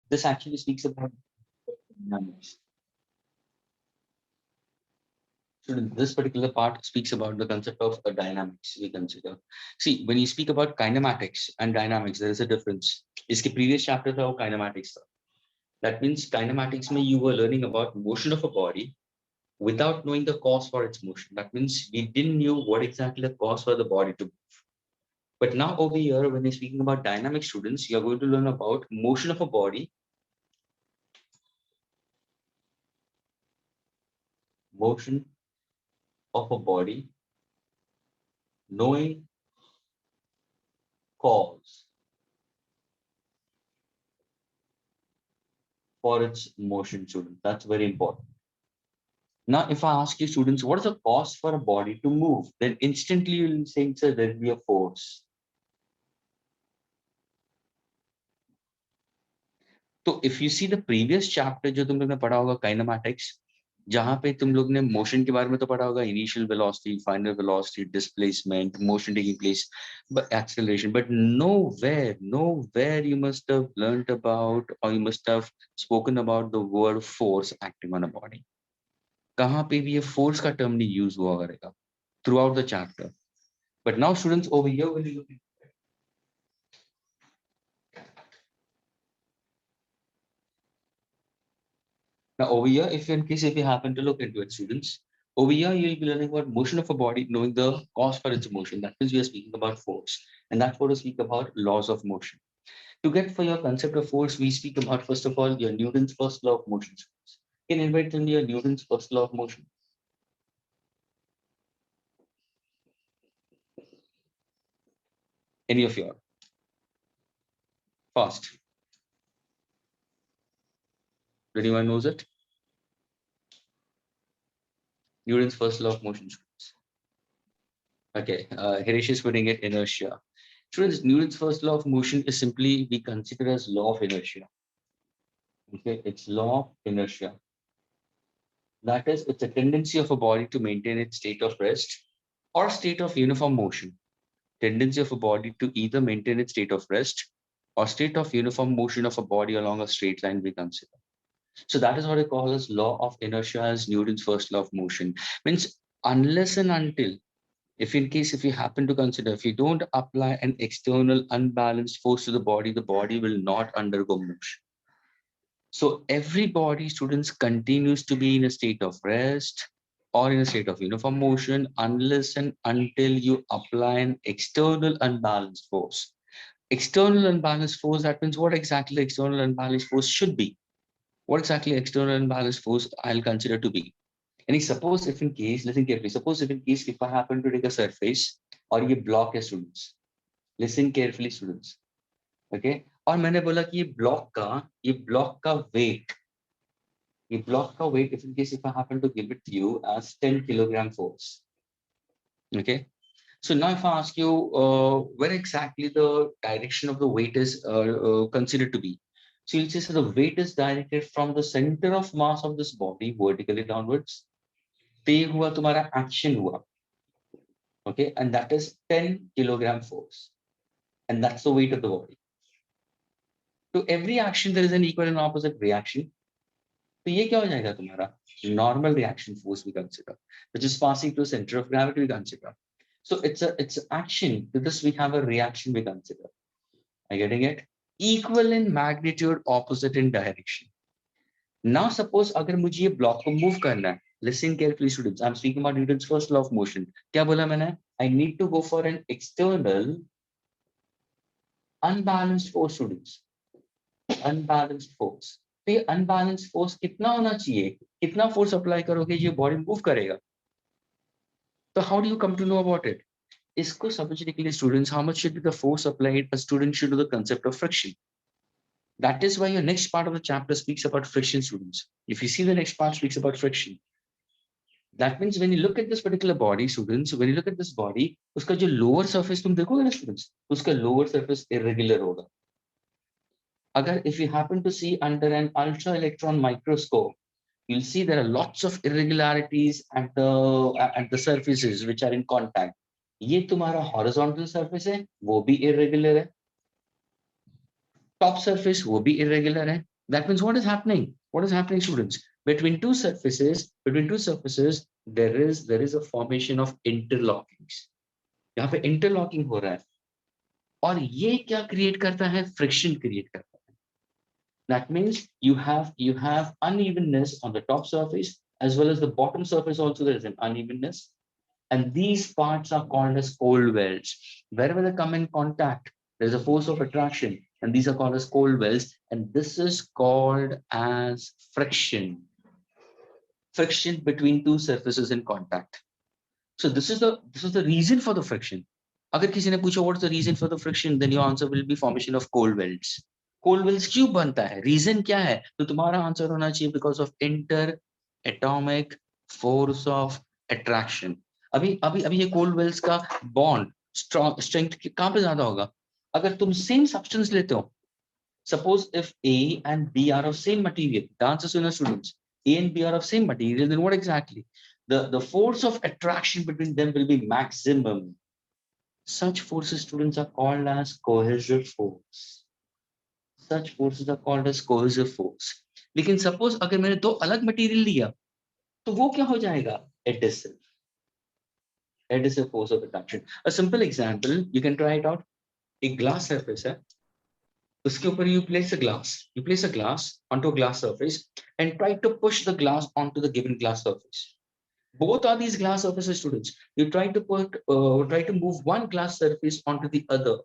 This actually speaks about dynamics. So this particular part speaks about the concept of dynamics we consider. See, when you speak about kinematics and dynamics, there is a difference. इसके previous chapter था वो kinematics था. That means kinematics में you were learning about motion of a body without knowing the cause for its motion. That means we didn't know what exactly the cause for the body to move. But now over here, when you're speaking about dynamic students, you're going to learn about motion of a body, motion of a body, knowing cause for its motion, student. That's very important. Now, if I ask you students, what is the cause for a body to move? Then instantly you'll say, sir, there will be a force. So if you see the previous chapter जो तुम लोग ने पढ़ा होगा kinematics, जहाँ पे तुम लोग ने motion के बारे में तो पढ़ा होगा, initial velocity, final velocity, displacement, motion taking place, but acceleration, but nowhere you must have learned about or you must have spoken about the word force acting on a body. कहाँ पे भी ये force का term नहीं use हुआ करेगा throughout the chapter. But now students over here when you look at now over here, if you happen to look into it, students, over here you'll be learning about motion of a body, knowing the cause for its motion. That means we are speaking about force, and that's what we speak about laws of motion. To get for your concept of force, we speak about first of all your Newton's first law of motion. Can you invite them your Newton's first law of motion? Any of you? Fast. Anyone knows it? Newton's first law of motion. Okay, Harish is putting it inertia. Students, Newton's first law of motion is simply we consider as law of inertia. Okay, it's law of inertia. That is, it's a tendency of a body to maintain its state of rest or state of uniform motion. Tendency of a body to either maintain its state of rest or state of uniform motion of a body along a straight line we consider. So that is what I call as law of inertia as Newton's first law of motion. Means unless and until, if in case if you happen to consider, if you don't apply an external unbalanced force to the body will not undergo motion. So every body, students, continues to be in a state of rest or in a state of uniform motion unless and until you apply an external unbalanced force. External unbalanced force, that means what exactly external unbalanced force should be. What exactly external unbalanced force I'll consider to be. And suppose if in case, listen carefully, suppose if in case if I happen to take a surface or ये block है students. Listen carefully students. Okay? और मैंने बोला कि ये block का weight, ये block का weight, if in case if I happen to give it to you as 10 kilogram force. Okay? So now if I ask you where exactly the direction of the weight is considered to be. So you'll say so the weight is directed from the center of mass of this body vertically downwards. पे हुआ तुम्हारा action हुआ. Okay? And that is 10 kilogram force. And that's the weight of the body. To every action, there is an equal and opposite reaction. तो ये क्या हो जाएगा तुम्हारा normal reaction force we consider, which is passing to center of gravity we consider. So it's action. To this we have a reaction we consider. Are you getting it? Equal in magnitude, opposite in direction. Now suppose अगर मुझे ये block को move करना है, listen carefully students. I'm speaking about Newton's first law of motion. क्या बोला मैंने? I need to go for an external unbalanced force students. Unbalanced force. तो ये अनबैलेंस फोर्स कितना होना चाहिए, कितना फोर्स अप्लाई करोगे ये बॉडी मूव करेगा. तो how do you come to know about it? इसको समझने के लिए students, how much should be the force applied, a student should know the concept of friction. That is why your next part of the chapter speaks about friction, students. If you see the next part speaks about friction, that means when you look at this particular body, students, when you look at this body, उसका जो lower surface तुम देखोगे ना students, उसका lower surface irregular होगा. Agar if you happen to see under an ultra electron microscope, you'll see there are lots of irregularities at the surfaces which are in contact. ये तुम्हारा horizontal surface है, वो भी irregular है. Top surface वो भी irregular है. That means what is happening? What is happening, students? Between two surfaces, there is a formation of interlockings. यहाँ पे interlocking हो रहा है और ये क्या create करता है? Friction create करता है. That means you have unevenness on the top surface as well as the bottom surface also there is an unevenness. And these parts are called as cold welds. Wherever they come in contact, there's a force of attraction, and these are called as cold welds. And this is called as friction. Friction between two surfaces in contact. So this is the reason for the friction. अगर किसी ने पूछा what's the reason for the friction, then your answer will be formation of cold welds. Cold welds क्यों बनता है? Reason क्या है? तो तुम्हारा आंसर होना चाहिए because of inter-atomic force of attraction. अभी ये cold welds का bond strength कहाँ पे ज्यादा होगा? अगर तुम same substance लेते हो, suppose if A and B are of same material, the answer sooner, students, A and B are of same material, then what exactly? The force of attraction between them will be maximum. Such forces, students, are called as cohesive force. Such forces are called as cohesive force. लेकिन suppose अगर मैंने दो अलग material लिया, तो वो क्या हो जाएगा? Adhesive. Adhesive force of attraction. A simple example, you can try it out. एक glass surface है, उसके ऊपर you place a glass onto a glass surface and try to push the glass onto the given glass surface. Both are these glass surfaces, students. You try to move one glass surface onto the other.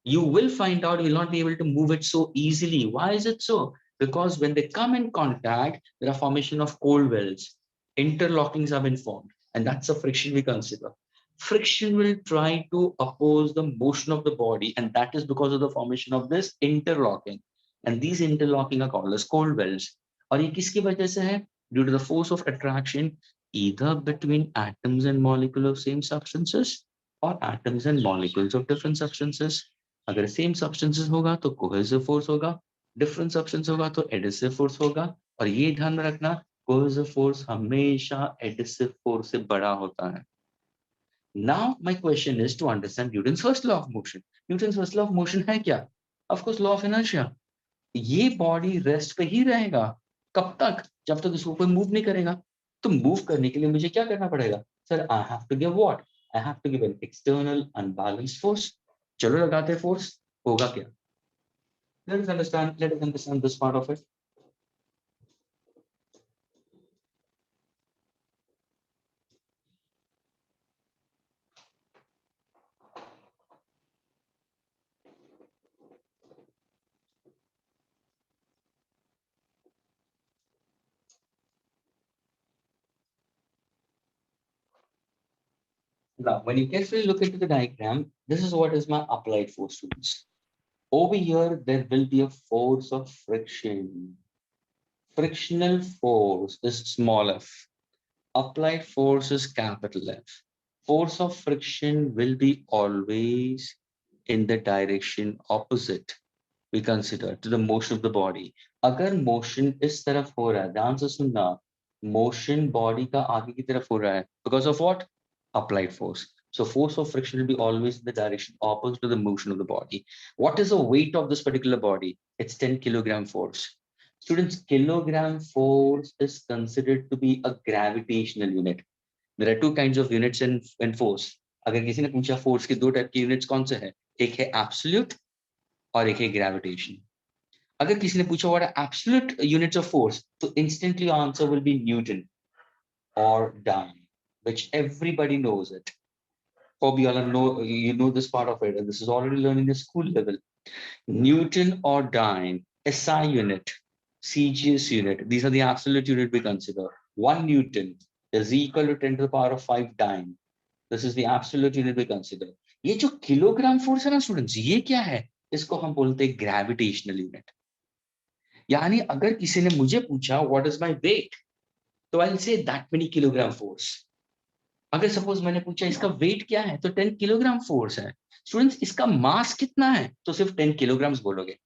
You will find out you'll not be able to move it so easily. Why is it so? Because when they come in contact, there are formation of cold welds. Interlockings have been formed, and that's the friction we consider. Friction will try to oppose the motion of the body, and that is because of the formation of this interlocking. And these interlocking are called as cold welds. और ये किसकी वजह से है? Due to the force of attraction, either between atoms and molecules of same substances or atoms and molecules of different substances. अगर same substances होगा तो cohesive force होगा, डिफरेंट सब्सटेंस होगा तो एडिसिव फोर्स होगा. और ये ध्यान में रखना, कोहेसिव फोर्स हमेशा एडिसिव फोर्स से बड़ा होता है. Now my question is to understand Newton's first law of motion. Newton's first law of motion है क्या? Of course, law of inertia. ये बॉडी रेस्ट पे ही रहेगा. कब तक? जब तक इसको कोई मूव नहीं करेगा. तो मूव करने के लिए मुझे क्या करना पड़ेगा? Sir, I have to give what? I have to give an external unbalanced force. चलो लगाते हैं फोर्स. होगा क्या? Let us understand this part of it. Now, when you carefully look into the diagram, this is what is my applied force, students. Over here, there will be a force of friction. Frictional force is small f. Applied force is capital F. Force of friction will be always in the direction opposite, we consider, to the motion of the body. अगर motion इस तरफ हो रहा है, ध्यान से सुनना, motion body का आगे की तरफ हो रहा है, because of what? Applied force. So force of friction will be always in the direction opposite to the motion of the body. What is the weight of this particular body? It's 10 kilogram force. Students, kilogram force is considered to be a gravitational unit. There are two kinds of units in force. अगर किसी ने पूछा force के दो type के units कौन से हैं? एक है absolute और एक है gravitation. अगर किसी ने पूछा what are absolute units of force, तो instantly your answer will be Newton or dyne, which everybody knows it. Hope you all know this part of it, and this is already learned in the school level. Newton or dyne, SI unit, CGS unit. These are the absolute unit we consider. 1 Newton is equal to 10 to the power of 5 dyne. This is the absolute unit we consider. ये जो kilogram force है ना students, ये क्या है? इसको हम बोलते हैं ग्रेविटेशनल यूनिट. यानी अगर किसी ने मुझे पूछा व्हाट इज माय वेट, तो I will say that many kilogram force. अगर सपोज मैंने पूछा इसका वेट क्या है, तो 10 किलोग्राम फोर्स है. स्टूडेंट्स, इसका मास कितना है, तो सिर्फ 10 किलोग्राम्स बोलोगे.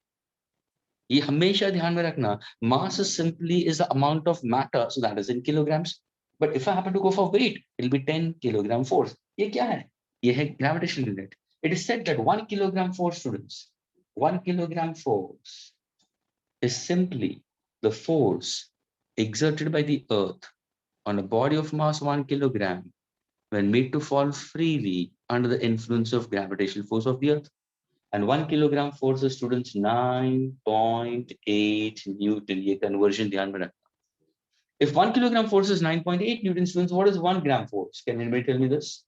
ये हमेशा ध्यान में रखना. Mass simply is the amount of matter, so that is in kilograms. But if I happen to go for weight, it will be 10 kilogram force. ये क्या है? ये है gravitational unit. It is said that 1 kilogram force, students, 1 kilogram force is simply the force exerted by the earth on a body of mass 1 kilogram when made to fall freely under the influence of gravitational force of the earth. And 1 kilogram force is students 9.8 Newton. ये conversion ध्यान में रखना. If 1 kilogram force is 9.8 Newton, students, what is 1 gram force? Can anybody tell me this?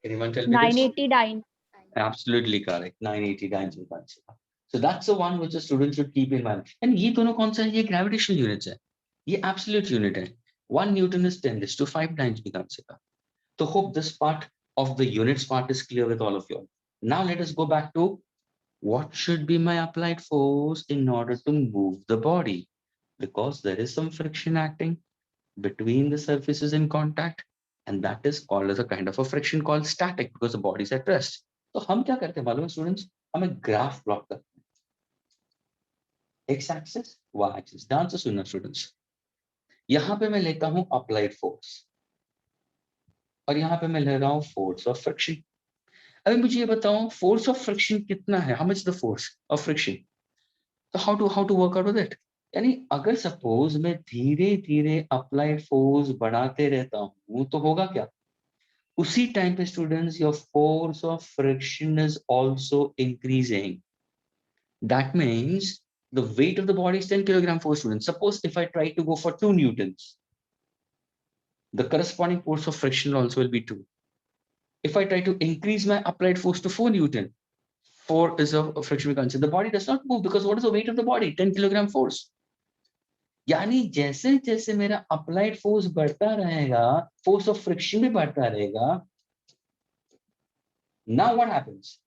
Anyone tell me this? 989. Absolutely correct. 989 Newton. So that's the one which the student should keep in mind. And ये दोनों कौन सा है? ये gravitational units है. ये absolute unit है. 1 Newton is 10⁵ times Newton. So hope this part of the units part is clear with all of you. Now let us go back to what should be my applied force in order to move the body, because there is some friction acting between the surfaces in contact, and that is called as a kind of a friction called static, because the body is at rest. So हम क्या करते हैं मालूम है students? हम एक graph plot करते हैं. X axis, Y axis. ध्यान से सुनना students. यहाँ पे मैं लेता हूँ applied force और यहाँ पे मैं ले रहा हूँ force of friction. अभी मुझे ये बताओ force of friction कितना है? How much is the force of friction? So how to work out with it? यानी अगर सपोज मैं धीरे धीरे अप्लाइड फोर्स बढ़ाते रहता हूं तो होगा क्या? उसी टाइम पे students your force of friction is also increasing. That means the weight of the body is 10 kilogram force, students. Suppose if I try to go for 2 newtons, the corresponding force of friction also will be 2. If I try to increase my applied force to 4 newton, 4 is a friction constant. The body does not move because what is the weight of the body? 10 kilogram force. यानी जैसे जैसे मेरा applied force बढ़ता रहेगा, force of friction भी बढ़ता रहेगा. Now what happens?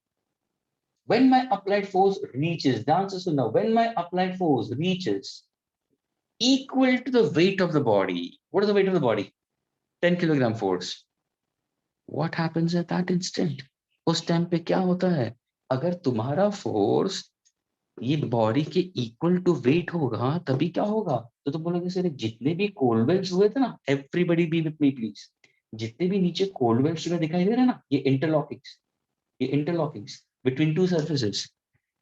When my applied force reaches, dancers will know, when my applied force reaches equal to the weight of the body, what is the weight of the body? 10 kilogram force. What happens at that instant? उस time पे क्या होता है? अगर तुम्हारा force ये body के equal to wait होगा तभी क्या होगा? तो तुम बोलोगे सर जितने भी कोल्डवेल्स हुए थे ना, everybody B with me please, जितने भी नीचे कोल्डवेल्स तुम्हें दिखाई दे रहे हैं ना, ये इंटरलॉकिंग्स बिटवीन टू सर्फेसेस,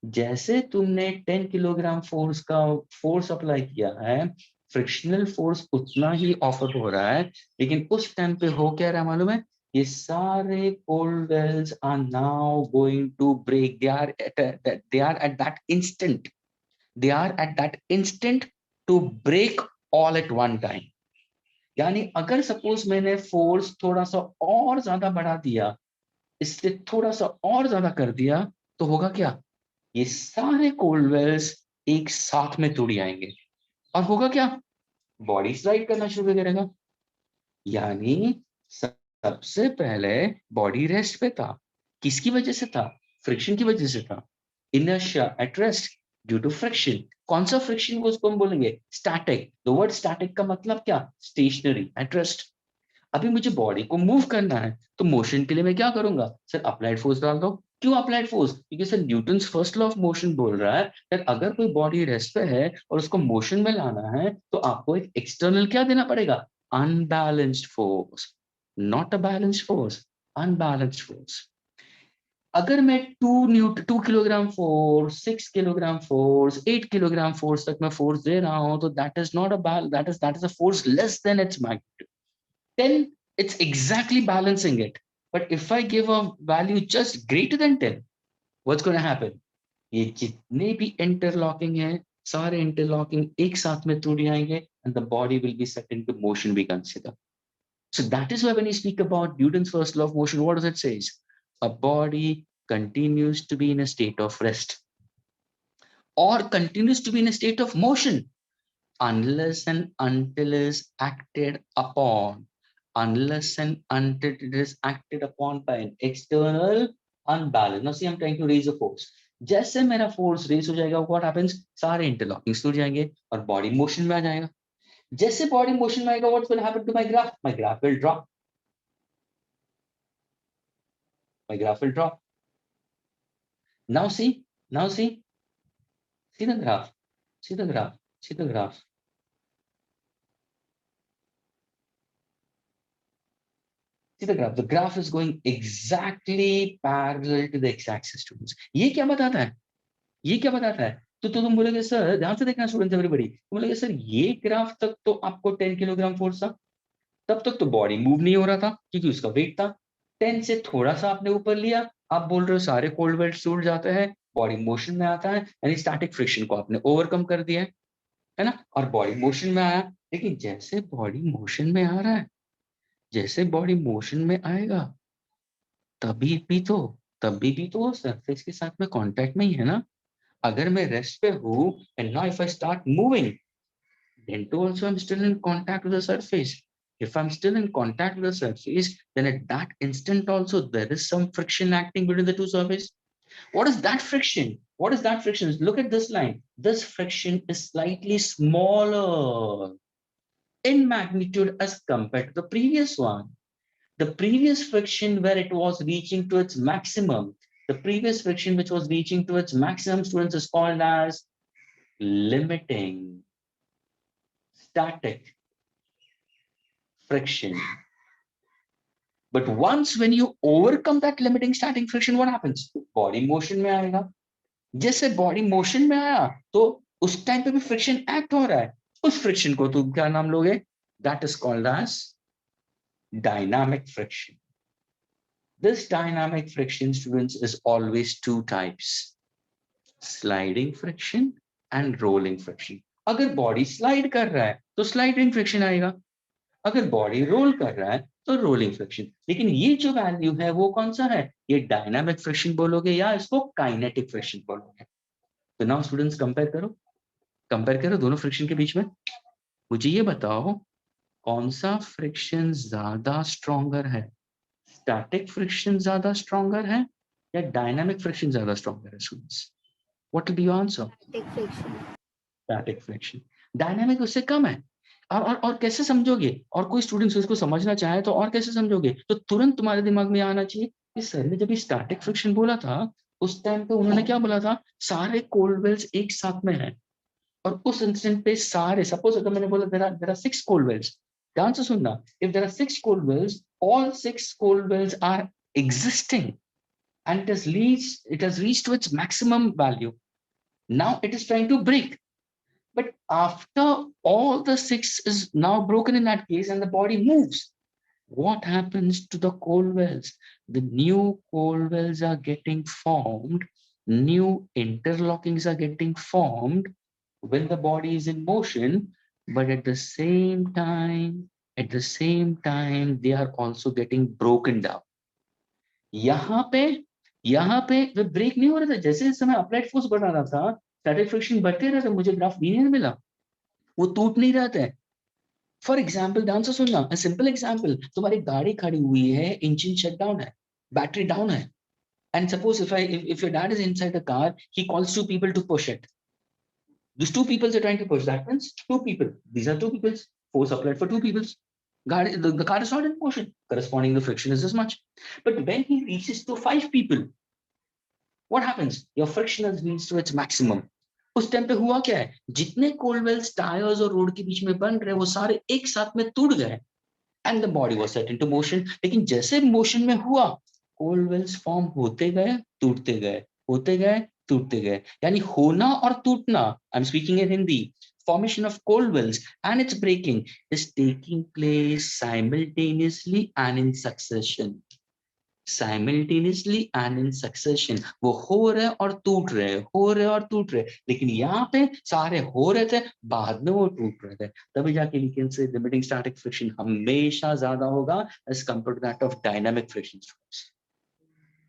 जैसे तुमने 10 किलोग्राम फोर्स का फोर्स अप्लाई किया है, फ्रिक्शनल फोर्स उतना ही ऑफर हो रहा है, लेकिन उस टाइम पे हो क्या रहा है मालूम है? ये सारे cold wells are now going to break. They are at that instant. They are at that instant to break all at one time. यानी अगर सपोज मैंने फोर्स थोड़ा सा और ज्यादा बढ़ा दिया, इससे थोड़ा सा और ज्यादा कर दिया, तो होगा क्या? ये सारे कोल्ड वेल्स एक साथ में टूट जाएंगे और होगा क्या? बॉडी स्लाइड करना शुरू करेगा. यानी सबसे पहले बॉडी रेस्ट पे था. किसकी वजह से था? फ्रिक्शन की वजह से था. Inertia at rest due to friction. कौन सा फ्रिक्शन को उसको हम बोलेंगे? स्टैटिक. द वर्ड स्टैटिक का मतलब क्या? Stationary at rest. अभी मुझे बॉडी को मूव करना है, तो मोशन के लिए मैं क्या करूंगा? सर अप्लाइड फोर्स डाल दो. क्यों अप्लाइड फोर्स? क्योंकि sir Newton's first law of motion बोल रहा है कि अगर कोई बॉडी रेस्ट पे है और उसको मोशन में लाना है तो आपको एक एक्सटर्नल क्या देना पड़ेगा? Unbalanced force. Not a balanced force, unbalanced force. अगर मैं 2 kilogram force, 6 kilogram force, 8 kilogram force तक मैं फोर्स दे रहा हूं, तो that is not a that is a force less than its magnitude. then it's exactly balancing it. But if I give a value just greater than 10, what's going to happen? ये जितने भी interlocking है, सारे interlocking एक साथ में टूट जाएंगे and the body will be set into motion, we consider. So that is why when you speak about Newton's first law of motion, what does it say? A body continues to be in a state of rest or continues to be in a state of motion unless and until is acted upon. Unless and until it is acted upon by an external unbalance. Now see, I'm trying to raise a force. जैसे मेरा force race हो जाएगा, what happens? सारे interlockings टूट जाएंगे और body motion में आ जाएगा. जैसे बॉडी मोशन में आएगा, what's going to happen to my graph? My graph will drop. My graph will drop. Now see, see the graph, see the graph, see the graph. See the graph. The graph is going exactly parallel to the x-axis, students. ये क्या बताता है? ये क्या बताता है? तो तुम बोलोगे सर, ध्यान से देखना स्टूडेंट एवरीबॉडी, तुम बोलोगे सर ये ग्राफ तक तो आपको 10 किलोग्राम फोर्स था, तब तक तो बॉडी मूव नहीं हो रहा था क्योंकि उसका वेट था। 10 से थोड़ा सा आपने ऊपर लिया, आप बोल रहे हो सारे कोल्ड वेल्ट टूट जाते हैं, बॉडी मोशन में आता है, यानी स्टैटिक फ्रिक्शन को आपने ओवरकम कर दिया है ना, और बॉडी मोशन में आया। लेकिन जैसे बॉडी मोशन में आ रहा है, जैसे बॉडी मोशन में आएगा, तभी भी तो तभी भी तो सरफेस के साथ में कांटेक्ट में ही है ना। अगर मैं रेस्ट पे हूँ and now if I start moving, then too also I'm still in contact with the surface. If I'm still in contact with the surface, then at that instant also there is some friction acting between the two surfaces. What is that friction? What is that friction? Look at this line. This friction is slightly smaller in magnitude as compared to the previous one. The previous friction where it was reaching to its maximum, the previous friction which was reaching to its maximum, students, is called as limiting static friction. But once when you overcome that limiting static friction, what happens? Body motion में आएगा। जैसे body motion में आया तो उस time पे भी friction act हो रहा है। उस friction को तुम क्या नाम लोगे? That is called as dynamic friction. This dynamic friction, students, is always two types: sliding friction and rolling friction. अगर body slide कर रहा है तो sliding friction आएगा, अगर बॉडी रोल कर रहा है तो रोलिंग फ्रिक्शन। लेकिन ये जो वैल्यू है वो कौन सा है? ये डायनामिक फ्रिक्शन बोलोगे या इसको काइनेटिक फ्रिक्शन बोलोगे? तो नाउ स्टूडेंट्स कंपेयर करो दोनों फ्रिक्शन के बीच में। मुझे ये बताओ कौन सा फ्रिक्शन ज्यादा स्ट्रॉन्गर है? स्टैटिक फ्रिक्शन ज्यादा स्ट्रॉन्गर है या डायनामिक फ्रिक्शन ज्यादा स्ट्रॉन्गर है? Students, what will be your answer? Static friction. Dynamic उससे कम है। और कैसे समझोगे? और कोई स्टूडेंट्स इसको समझना चाहे तो और कैसे समझोगे? तो तुरंत तुम्हारे दिमाग में आना चाहिए कि सर ने जब स्टैटिक फ्रिक्शन बोला था उस टाइम पे उन्होंने क्या बोला था? सारे कोल्ड वेल्स एक साथ में हैं, और उस इंस्टेंट पे सारे, सपोज अगर मैंने बोला देयर आर 6 कोल्ड वेल्स, ध्यान से सुनना, if there are 6 cold welds, all 6 cold welds are existing and it has reached to its maximum value. Now it is trying to break. But after all the 6 is now broken in that case and the body moves, what happens to the cold wells? The new cold wells are getting formed, new interlockings are getting formed when the body is in motion, but at the same time, they are also getting broken down. यहाँ पे यहाँ पे वे break नहीं हो रहा था, जैसे जैसे मैं अप्लाइड फोर्स बढ़ा रहा था, स्टैटिक फ्रिक्शन बढ़ते रहा था, मुझे ग्राफ लीनियर मिला, वो टूट नहीं रहा था। फॉर एग्जाम्पल ध्यान से सुनना, सिंपल एग्जाम्पल, तुम्हारी गाड़ी खड़ी हुई है, इंजन शट डाउन है, बैटरी डाउन है, and suppose if your dad is inside the car, he calls two people to push it. These two people are trying to push, that means two people, these are two people, force applied for two people. The car is not in motion, corresponding the friction is this much. But when he reaches to 5 people, what happens? Your friction has reached to its maximum. उस time पे हुआ क्या है? जितने cold Wales tyres और road के बीच में बन रहे वो सारे एक साथ में टूट गए and the body was set into motion. लेकिन जैसे मोशन में हुआ, कोल्ड वेल्स फॉर्म होते गए, टूटते गए, होते गए, टूटते गए। यानी होना और टूटना, I am speaking in Hindi, formation of cold wells and its breaking is taking place simultaneously and in succession. Simultaneously and in succession, वो हो रहे और टूट रहे, हो रहे और टूट रहे। लेकिन यहाँ पे सारे हो रहे थे, बाद में वो टूट रहे थे, तभी जाके we can say limiting static friction हमेशा ज्यादा होगा as compared to that of dynamic friction.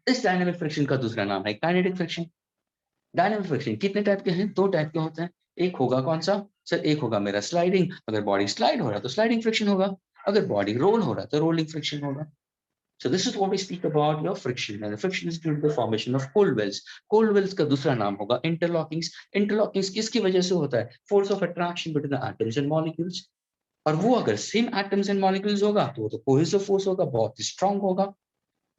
इस डायनामिक फ्रिक्शन का दूसरा नाम है काइनेटिक फ्रिक्शन। डायनामिक फ्रिक्शन कितने टाइप के हैं? 2 टाइप के होते हैं। एक होगा कौन सा? सर एक होगा मेरा स्लाइडिंग, अगर बॉडी स्लाइड हो रहा है तो स्लाइडिंग फ्रिक्शन होगा, अगर बॉडी रोल हो रहा है तो रोलिंग फ्रिक्शन होगा। So this is what we speak about your friction, and the friction is due to the formation of cold wells. Cold wells का दूसरा नाम होगा interlockings. Interlockings किसकी वजह से होता है? Force of attraction between the atoms and molecules. और वो अगर same atoms and molecules होगा तो वो तो cohesive force होगा, बहुत strong होगा।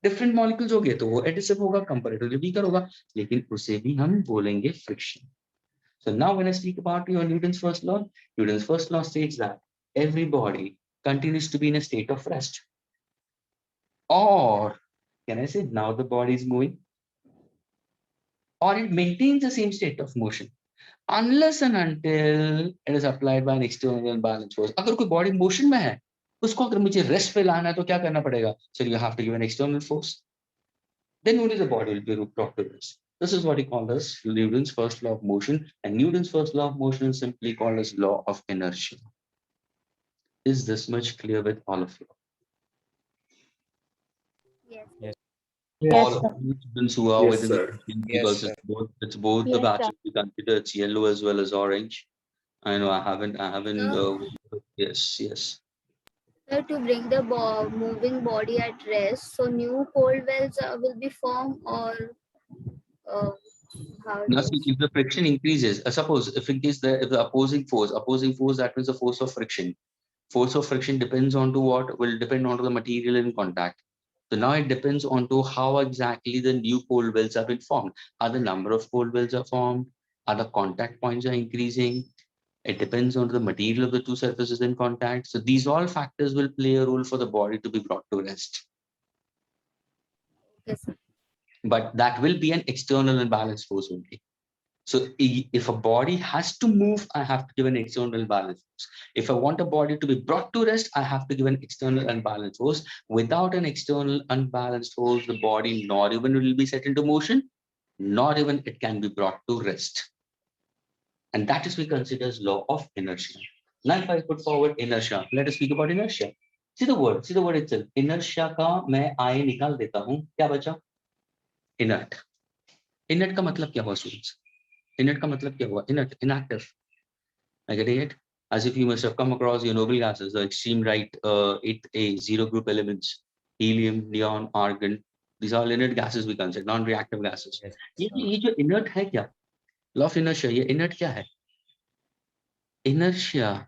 Different molecules हो गए तो वो adhesive होगा, comparatively weaker होगा, लेकिन उसे भी हम बोलेंगे friction. So now when I speak about your Newton's first law states that every body continues to be in a state of rest. Or can I say now the body is moving? Or it maintains the same state of motion. unless and until it is applied by an external unbalanced force. अगर कोई body motion में है, उसको अगर मुझे rest पे लाना है तो क्या करना पड़ेगा? So you have to give an external force. Then only the body will be brought to rest. This is what he called as Newton's first law of motion, and Newton's first law of motion is simply called as law of inertia. Is this much clear with all of you? Yes. Yes. All Yes, of sir. you students who are Yes, within the sir. teaching, Yes, because sir. it's both the Yes, batches sir. we consider, it's yellow as well as orange. I know I haven't yes. Sir, to bring the moving body at rest, so new cold wells will be formed, or how it Now, is? see, if the friction increases, suppose if the opposing force, that means the force of friction. Force of friction depends on to what? Will depend on to the material in contact. So now it depends on to how exactly the new cold wells have been formed. Are the number of cold wells are formed? Are the contact points are increasing? It depends on the material of the two surfaces in contact. So these all factors will play a role for the body to be brought to rest. Yes, sir. But that will be an external and balanced force only. So if a body has to move, I have to give an external balance force. If I want a body to be brought to rest, I have to give an external unbalanced force. Without an external unbalanced force, the body not even will be set into motion, not even it can be brought to rest. And that is we consider as law of inertia. Now if I put forward inertia, let us speak about inertia. See the word itself. Inertia का मैं I निकाल देता हूँ, क्या बचा? Inert. Inert का मतलब क्या हुआ students? Inert का मतलब क्या हुआ? Inert, inactive. I getting it? As if you must have come across your noble gases, the extreme right, 8A, zero group elements, helium, neon, argon. These are all inert gases we consider, non-reactive gases. Yes, ये जो inert है क्या? Law of inertia, ये inert क्या है? Inertia.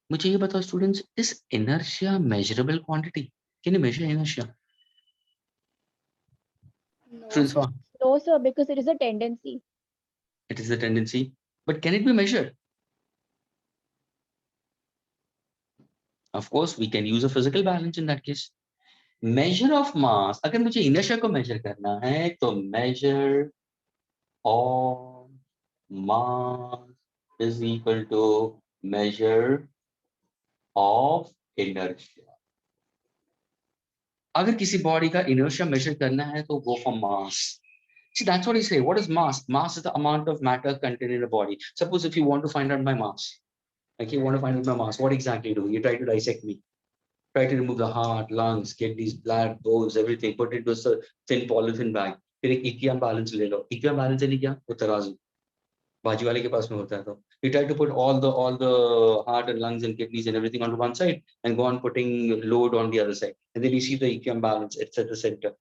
मुझे ये बताओ students, is inertia measurable quantity? Can you measure inertia? No. Students, No, sir, because it is a tendency. it is a tendency, but can it be measured? Of course, we can use a physical balance in that case. Measure of mass, अगर मुझे inertia को measure करना है, तो measure of mass is equal to measure of inertia. अगर किसी body का inertia measure करना है, तो go for mass. See, that's what he say. What is mass? Mass is the amount of matter contained in a body. Suppose if you want to find out my mass, like you want to find out my mass, what exactly do? You try to dissect me. Try to remove the heart, lungs, kidneys, blood, bones, everything. Put it into a thin polythene bag. फिर एक इक्वियम balance ले लो. इक्वियम balance यानी क्या? वो तराजू. बाजी वाले के पास में होता है तो. You try to put all the heart and lungs and kidneys and everything onto one side and go on putting load on the other side. And then you see the equilibrium balance. It's at the center.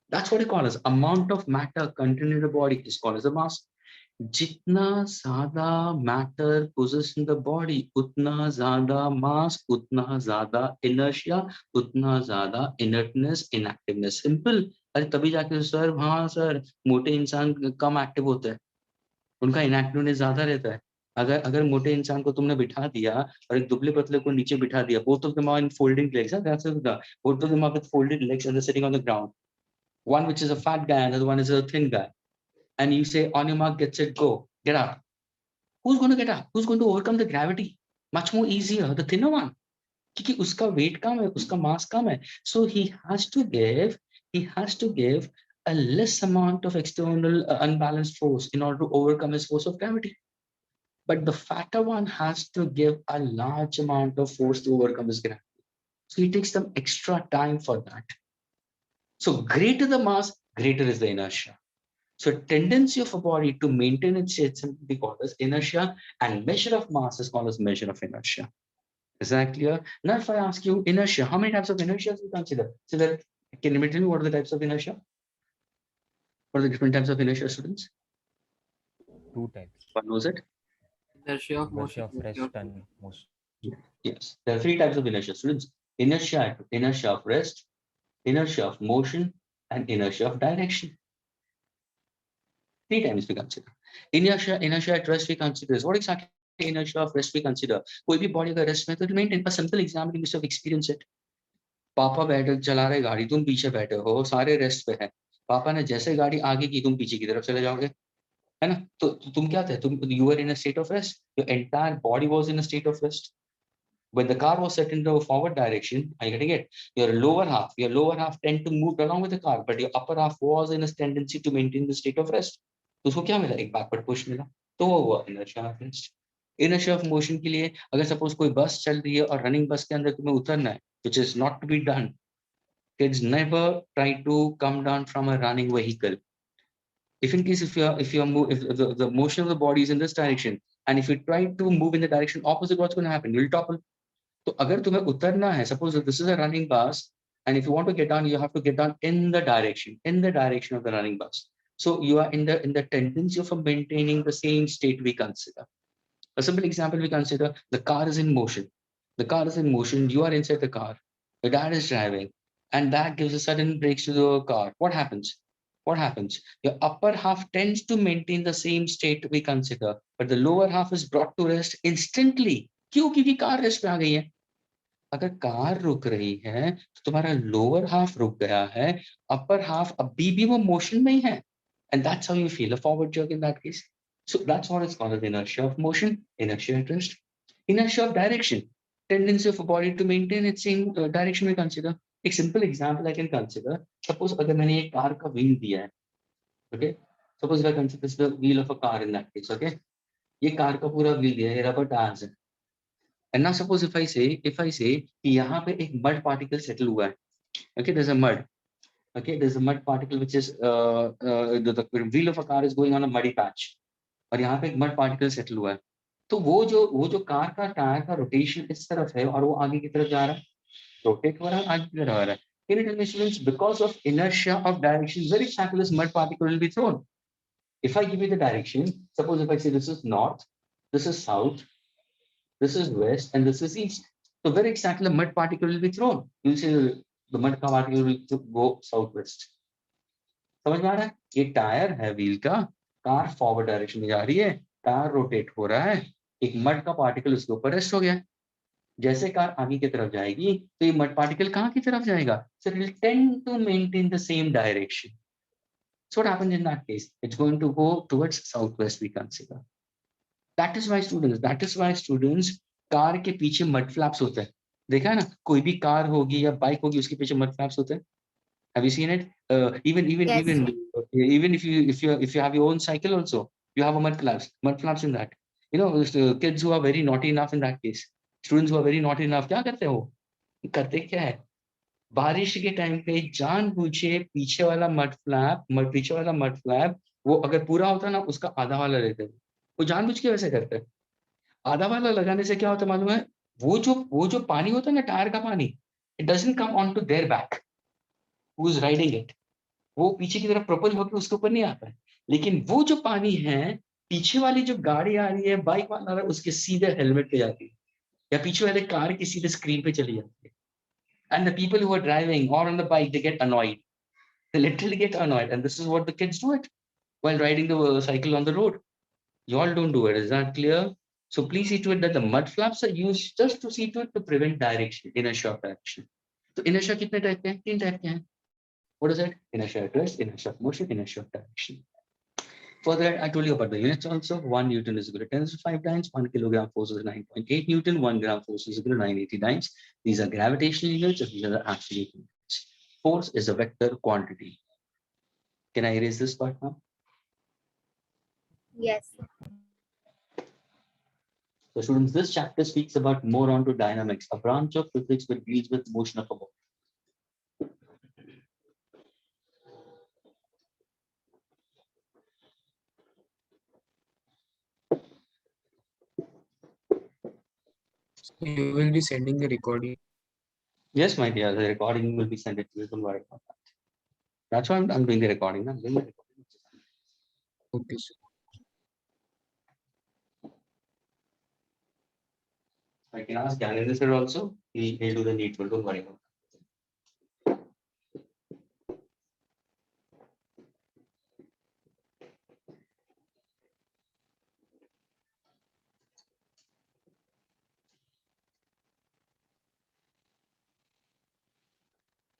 That's what we call as amount of matter contained in the body is called as a mass. जितना ज्यादा matter possess in the body, उतना ज्यादा मास, उतना ज्यादा inertia, उतना ज्यादा inertness, इनएक्टिवनेस. Simple. अरे तभी जाके सर, हाँ सर, मोटे इंसान कम एक्टिव होते हैं, उनका इनएक्टिवनेस ज्यादा रहता है. अगर मोटे इंसान को तुमने बिठा दिया और एक दुबले पतले को नीचे बिठा दिया, both of them are in folding legs, both of them are with folded legs and they're sitting on the ground. One which is a fat guy and the other one is a thin guy. And you say, on your mark, get set, go, get up. Who's going to get up? Who's going to overcome the gravity? Much more easier, the thinner one. क्योंकि उसका weight कम है, उसका mass कम है. So he has to give a less amount of external unbalanced force in order to overcome his force of gravity. But the fatter one has to give a large amount of force to overcome his gravity. So he takes some extra time for that. So greater the mass, greater is the inertia. So tendency of a body to maintain its state simply called as inertia, and measure of mass is called as measure of inertia. Is that clear? Now, if I ask you inertia, how many types of inertia do you consider? So that, can you tell me what are the types of inertia? What are the different types of inertia, students? 2 types. One knows it? Inertia of Inertia motion. of rest and motion. Yes. There are 3 types of inertia, students. Inertia of rest, inertia of motion, and inertia of direction. 3 times we consider. Inertia at rest we consider is what exactly inertia of rest we consider. कोई भी body का rest में तो maintain. A simple example you must have experienced it. पापा बैठे चला रहे गाड़ी, तुम पीछे बैठे हो, सारे रेस्ट पे है. पापा ने जैसे गाड़ी आगे की, तुम पीछे की तरफ चले जाओगे. है ना? तो तुम क्या थे? तुम you were in a state of rest. Your entire body was in a state of rest. When the car was set in the forward direction, are you getting it? Your lower half tend to move along with the car, but your upper half was in a tendency to maintain the state of rest. तो उसको क्या मिला? एक backward push मिला, तो वो हुआ inertia of rest. Inertia of motion के लिए अगर सपोज कोई बस चल रही है और रनिंग बस के अंदर तुम्हें उतरना है, which is not to be done. Kids never try to come down from a running vehicle. If in case if the motion of the body is in this direction, and if you try to move in the direction opposite, what's going to happen? You'll topple. तो अगर तुम्हें उतरना है, suppose if this is a running bus, and if you want to get down, you have to get down in the direction of the running bus. So you are in the tendency of maintaining the same state. We consider a simple example. We consider the car is in motion. The car is in motion. You are inside the car. Your dad is driving, and that gives a sudden brakes to the car. What happens? What happens? Your upper half tends to maintain the same state we consider, but the lower half is brought to rest instantly. क्यों? क्योंकि car rest पे आ गई है. अगर car रुक रही है तो तुम्हारा लोअर हाफ रुक गया है, अपर हाफ अभी भी वो मोशन में ही है, and that's how you feel a forward jerk in that case. So that's what is called as inertia of motion, inertia at rest. Inertia of direction, tendency of a body to maintain its same direction we consider. एक simple example I can consider. Suppose अगर मैंने एक car का wheel दिया है, okay? Suppose if I consider this the wheel of a car in that case, okay? ये car का पूरा wheel दिया है, rubber tires है. And now suppose if I say कि यहाँ पे एक mud particle settle हुआ है, okay? There's a mud, okay? There's a mud particle which is the wheel of a car is going on a muddy patch, और यहाँ पे एक mud particle settle हुआ है. तो वो जो कार का टायर का रोटेशन इस तरफ है और वो आगे की तरफ जा रहा है, रोटेट हो रहा है, आगे की तरफ आ रहा है. Can you tell me, students, because of inertia of direction, where exactly this mud particle will be thrown? If I give you the direction, suppose if I say this is north, this is south, this is west, and this is east. So where exactly the mud particle will be thrown? You'll say the mud particle will go southwest. समझ में आ रहा है? ये tyre है wheel का, car forward direction में जा रही है, टायर रोटेट हो रहा है, एक मड का पार्टिकल उसके ऊपर रेस्ट हो गया. जैसे कार आगे की तरफ जाएगी तो ये मड पार्टिकल कहाँ की तरफ जाएगा? So it will tend to maintain the same direction. So what happens in that case? It's going to go towards southwest, we consider. That is why students car के पीछे मड फ्लैप्स होते हैं. देखा है ना, कोई भी कार होगी या बाइक होगी उसके पीछे मड फ्लैप्स होते हैं. Have you seen it? Yes. Even if you have your own cycle also, you have a mud flaps in that. You know, kids who are very naughty enough in that case, students who are very naughty enough, क्या करते हो? करते क्या है? बारिश के time पे जानबूझे पीछे वाला मड फ्लैप वो अगर पूरा होता ना उसका आधा वाला लेते हैं. वो जानबूझ के वैसे करते हैं. आधा वाला लगाने से क्या होता है मालूम है? वो जो पानी होता है ना, टायर का पानी, it doesn't come onto their back. Who is riding it? वो पीछे की तरफ प्रोपल होकर उसके ऊपर नहीं आता है. लेकिन वो जो पानी है, पीछे वाली जो गाड़ी आ रही है, बाइक वाला आ रहा है, उसके सीधे हेलमेट पे जाती है, या पीछे वाले कार की सीधे स्क्रीन पे चली जाती है. And the people who are driving or on the bike, they get annoyed. They literally get annoyed, and this is what the kids do it while riding the cycle on the road. You all don't do it. Is that clear? So please see to it that the mud flaps are used just to see to it to prevent direction, inertia of direction. तो inertia कितने type के हैं? 3 type के हैं. What is it? Inertia at rest, inertia of motion, inertia of direction. Further, I told you about the units also. 1 Newton is equal to 10 to the 5 dynes. 1 kilogram force is 9.8 Newton. 1 gram force is equal to 980 dynes. These are gravitational units. These are the absolute units. Force is a vector quantity. Can I erase this part now? Yes. So students, this chapter speaks about more onto dynamics, a branch of physics that deals with motion of a body. You will be sending the recording. Yes, my dear, the recording will be sent to you. Don't worry about that. That's why I'm doing the recording. I'm doing the recording. Okay, sir. I can ask Gyanendra sir also. He'll do the needful. Don't worry about it.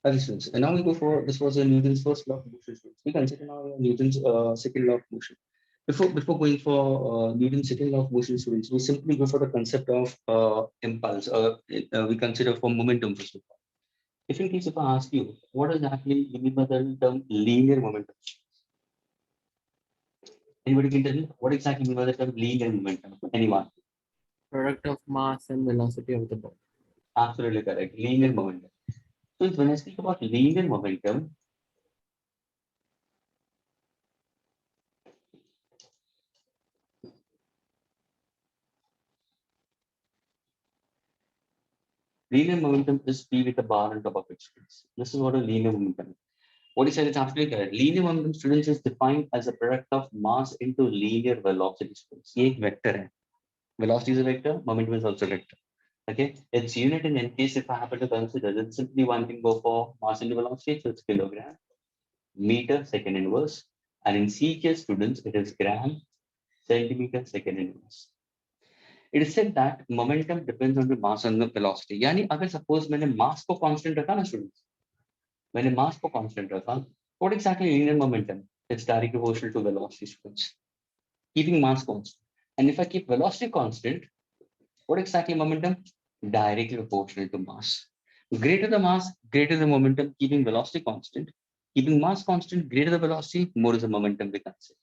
And now we go for, this was a Newton's first law of motion. We consider now Newton's second law of motion. Before going for Newton's second law of motion, students, we simply go for the concept of impulse, we consider for momentum first of all. If in case if I ask you, what is actually mean by the term linear momentum? Anybody can tell me what exactly mean by the term linear momentum? Anyone? Product of mass and velocity of the ball. Absolutely correct. Linear momentum. So when I speak about linear momentum, linear momentum is P with a bar on top of its space. This is what a linear momentum is. What he said is absolutely correct. Linear momentum, students, is defined as a product of mass into linear velocity space. ये एक vector है. Velocity is a vector, momentum is also a vector. Okay, its unit in case if I happen to consider, then simply one can go for mass into velocity, so it's kilogram, meter, second inverse, and in C case, students, it is gram, centimeter, second inverse. It is said that momentum depends on the mass and the velocity. यानी अगर suppose मैंने mass को constant रखा ना students, मैंने mass को constant रखा, what exactly linear momentum? It's directly proportional to velocity, students. Keeping mass constant. And if I keep velocity constant, what exactly momentum? Directly proportional to mass. Greater the mass, greater the momentum, keeping velocity constant. Keeping mass constant, greater the velocity, more is the momentum we consider.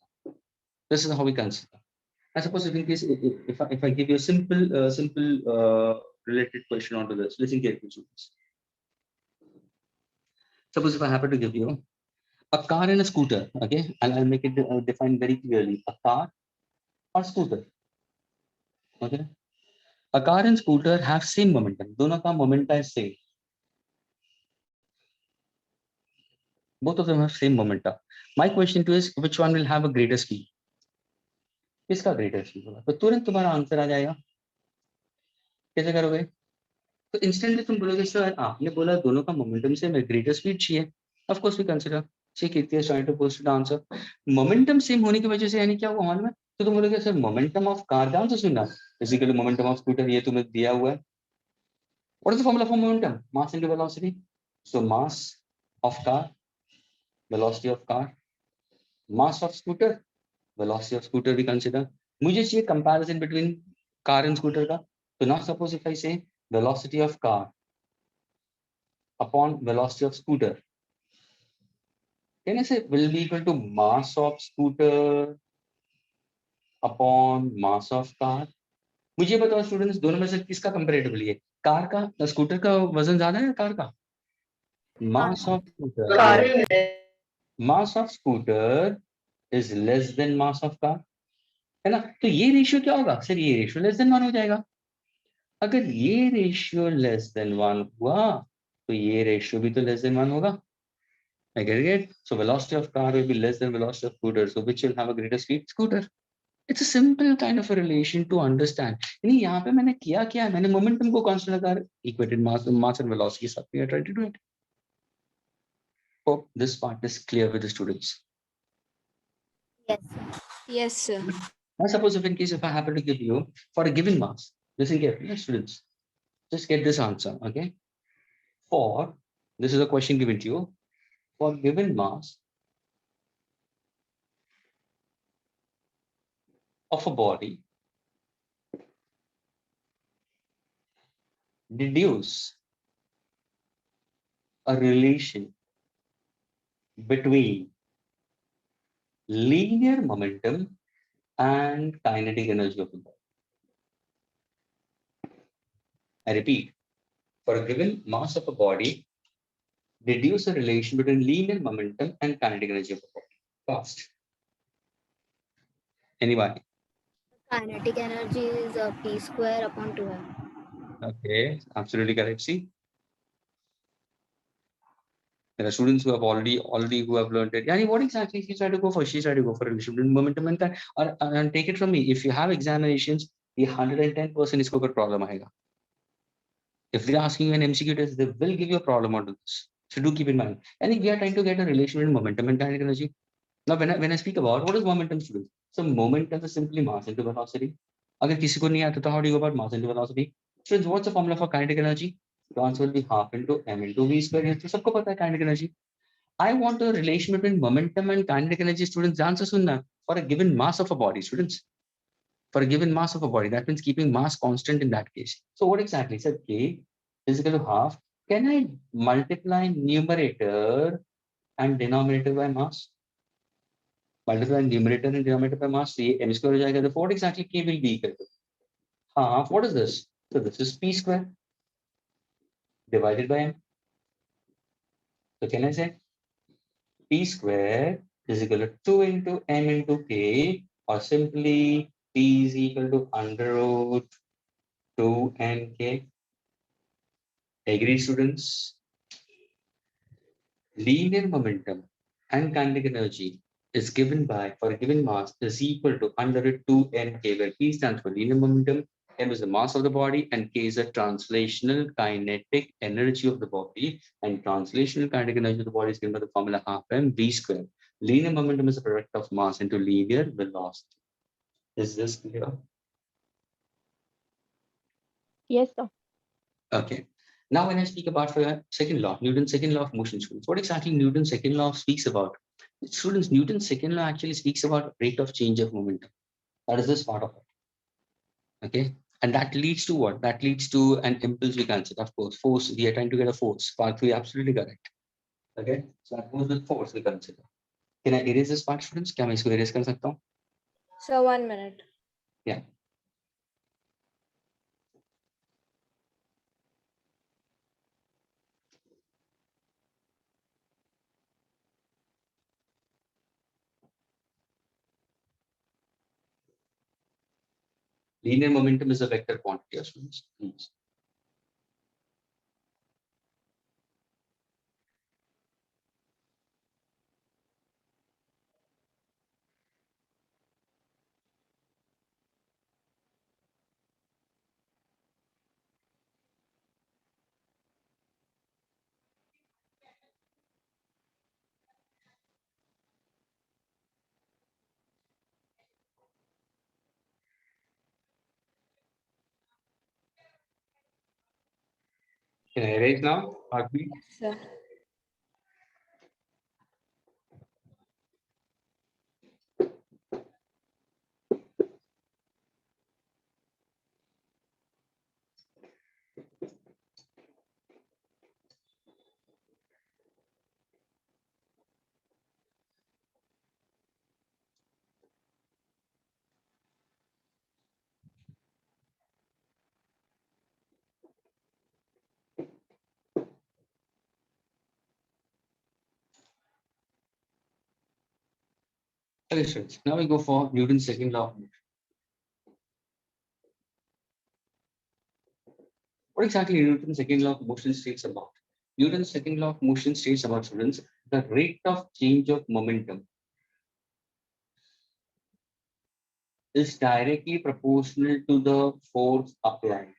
This is how we consider. I suppose if in case if I give you a simple related question onto this, listen carefully, students. Suppose if I happen to give you a car and a scooter, okay, and I'll make it defined very clearly: a car or scooter, okay. A car and scooter have same momentum. दोनों का momentum is same. Both of them have same momentum. My question to you is, which one will have a greater speed? किसका greater speed होगा? तो तुरंत तुम्हारा answer आ जाएगा. कैसे करोगे? तो इंस्टेंटली तुम बोलोगे सर आपने बोला दोनों का मोमेंटम सेम है, ग्रेटर स्पीड चाहिए. Of course we consider. See Kirti is trying to post the answer. Momentum same होने की वजह से यानी क्या हुआ मालूम है? तो तुम बोलोगे सर मोमेंटम ऑफ कार का आंसर सुनना, बेसिकली मोमेंटम ऑफ स्कूटर ये तुम्हें दिया हुआ है. What is the formula for momentum? Mass into velocity. So mass of car, velocity of car, mass of scooter, velocity of scooter we consider. मुझे चाहिए comparison between car and scooter का. तो now suppose if I से velocity of car upon velocity of scooter, can I say will be equal to mass of scooter upon mass of car? मुझे बताओ students, दोनों में से किसका comparatively है? कार का, स्कूटर का वजन ज्यादा है कार का? मास of scooter, mass of scooter is less then mass of car, है ना? तो ये रेशियो क्या होगा सर? ये रेशियो लेस देन 1 हो जाएगा. अगर ये रेशियो लेस देन 1 हुआ तो ये रेशियो भी तो लेस देन 1 होगा. I get it. So velocity of car will be less than velocity of scooter. So which will have a greater speed? Scooter. It's a simple kind of a relation to understand. यानी यहाँ पे मैंने किया क्या है? मैंने momentum को constant लगा, equated mass and velocity सब पे I tried to do it. Hope this part is clear with the students. Yes, sir. Yes, sir. Now suppose if in case if I happen to give you for a given mass, listen carefully, students. Just get this answer, okay? For this is a question given to you. For given mass of a body, deduce a relation between linear momentum and kinetic energy of the body. I repeat, for a given mass of a body, deduce a relation between linear momentum and kinetic energy of the body. Fast. Anybody? Kinetic energy is p square upon 2m. Okay, absolutely correct. See, there are students who have already who have learned it. Yani, what exactly she tried to go for? She tried to go for a relation between momentum and time. And take it from me, if you have examinations, the 110% इसको ऊपर problem आएगा. If they're asking you an MCQ test, they will give you a problem onto this. So do keep in mind. And we are trying to get a relation between momentum and kinetic energy. Now, when I speak about what is momentum, students? So momentum is simply mass into velocity. अगर किसी को नहीं आता तो how do you go about mass into velocity? Students, what's the formula for kinetic energy? The answer will be half into m into v square. तो सबको पता है kinetic energy. I want a relation between momentum and kinetic energy. Students, ध्यान से सुनना. for a given mass of a body, students. For a given mass of a body, that means keeping mass constant in that case. So what exactly? Said K is equal to half. Can I multiply numerator and denominator by mass? Multiply numerator and denominator by mass. See, m square हो जाएगा. Therefore, what exactly K will be equal to? Half. What is this? So this is P square divided by m. So can I say P square is equal to 2 into m into K, or simply P is equal to under root 2 and K? Agree, students? Linear momentum and kinetic energy is given by, for a given mass, is equal to under root 2 n K, where P stands for linear momentum, m is the mass of the body, and K is the translational kinetic energy of the body. And translational kinetic energy of the body is given by the formula half m v square. Linear momentum is a product of mass into linear velocity. Is this clear? Yes, sir. Okay. Now, when I speak about the second law, Newton's second law of motion, students, what exactly Newton's second law speaks about? Students, Newton's second law actually speaks about rate of change of momentum. That is this part of it. Okay. And that leads to what? That leads to an impulse we consider, of course. Force, we are trying to get a force. Part 3, absolutely correct. Okay. So that goes with force we consider. Can I erase this part, students? क्या मैं इसको erase कर सकता हूँ? So 1 minute. Yeah. Linear momentum is a vector quantity, students. Please. Can I erase now? Part B? Sir. Okay, students. Now we go for Newton's second law of motion. What exactly Newton's second law of motion states about? Newton's second law of motion states about, students, the rate of change of momentum is directly proportional to the force applied.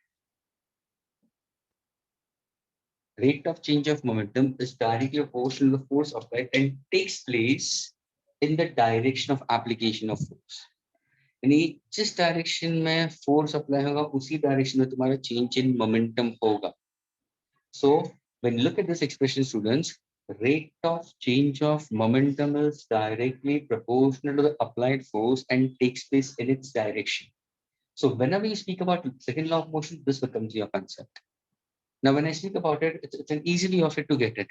Rate of change of momentum is directly proportional to the force applied and takes place in the direction of application of force. यानी जिस direction में force apply होगा उसी direction में तुम्हारा change in momentum होगा. So when you look at this expression, students, rate of change of momentum is directly proportional to the applied force and takes place in its direction. So whenever you speak about second law of motion, this becomes your concept. Now, when I speak about it, it's an easy way of it to get it.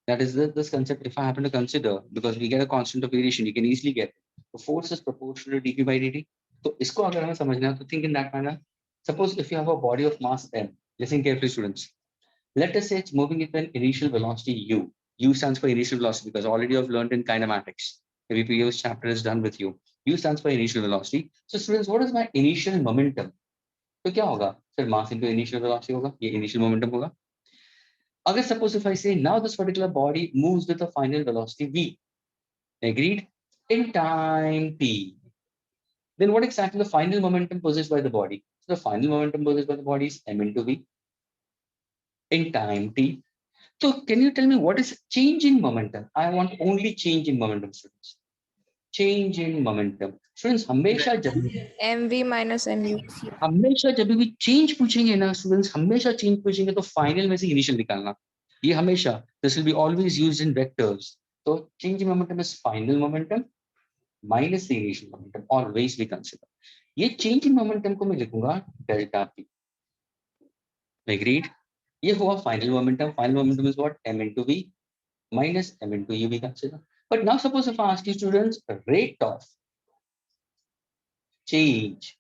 That is this concept, if I happen to consider, because we get a constant of variation, you can easily get it. The force is proportional to dq by dt. So इसको अगर हमें समझना है तो think in that manner. Suppose if you have a body of mass m, listen carefully, students. Let us say it's moving with an initial velocity u. U stands for initial velocity because already you've learned in kinematics. Every previous chapter is done with you. U stands for initial velocity. So students, what is my initial momentum? तो क्या होगा? Sir, mass into initial velocity होगा. ये initial momentum होगा. Agar suppose if I say now this particular body moves with a final velocity v, agreed, in time t, then what exactly the final momentum possessed by the body? So the final momentum possessed by the body is m into v in time t. So can you tell me what is change in momentum? I want only change in momentum, students. Change in momentum. Students, हमेशा MV minus MU. जब भी change पूछेंगे ना students, हमेशा change पूछेंगे तो final में से इनिशियल निकालना. ये हमेशा, this will be always used in vectors. So change in momentum is final momentum minus the initial momentum, always we consider. ये change in momentum को मैं लिखूंगा delta p. Agreed? ये हुआ final momentum. Final momentum is what? M into V minus M into U we consider. But now suppose if I ask you students rate of change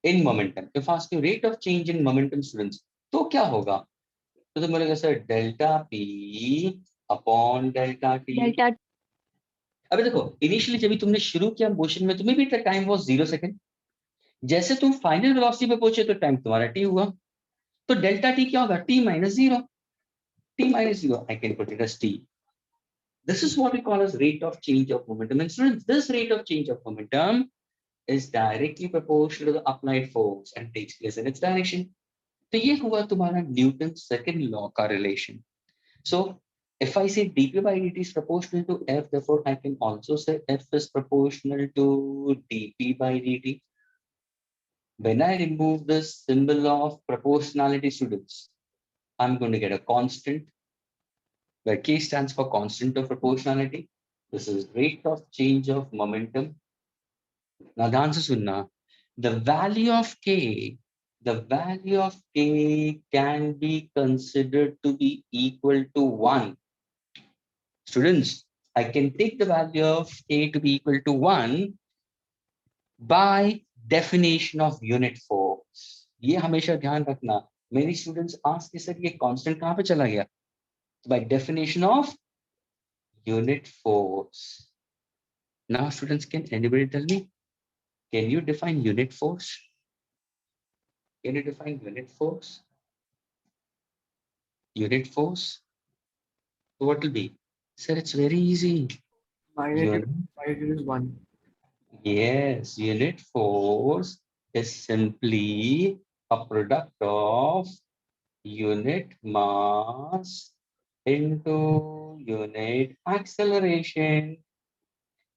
in momentum. If I ask you rate of change in momentum students, तो क्या होगा? तो तुम बोलेगा sir delta p upon delta t. Delta अबे देखो initially जब भी तुमने शुरू किया मोशन में तुम्हें भी टाइम वाज 0 सेकंड. जैसे तुम फाइनल वेलोसिटी पे पहुंचे तो टाइम तुम्हारा t हुआ. तो डेल्टा t क्या होगा? t minus 0. t minus 0 I can put it as t. This is what we call as rate of change of momentum. And students, this rate of change of momentum is directly proportional to the applied force and takes place in its direction. तो ये हुआ तुम्हारा Newton second law का relation. So if I say dp by dt is proportional to f, therefore I can also say f is proportional to dp by dt. When I remove this symbol of proportionality, students, I'm going to get a constant where k stands for constant of proportionality. This is rate of change of momentum. Now the answer is the value of k can be considered to be equal to 1. Students, I can take the value of k to be equal to 1 by definition of unit force. ये हमेशा ध्यान रखना. Many students ask कि sir ये constant कहाँ पे चला गया? By definition of unit force. Now students, can anybody tell me? Can you define unit force? Can you define unit force? Unit force? So what will be? Sir, it's very easy. Magnitude is 1. Yes, unit force is simply a product of unit mass into unit acceleration.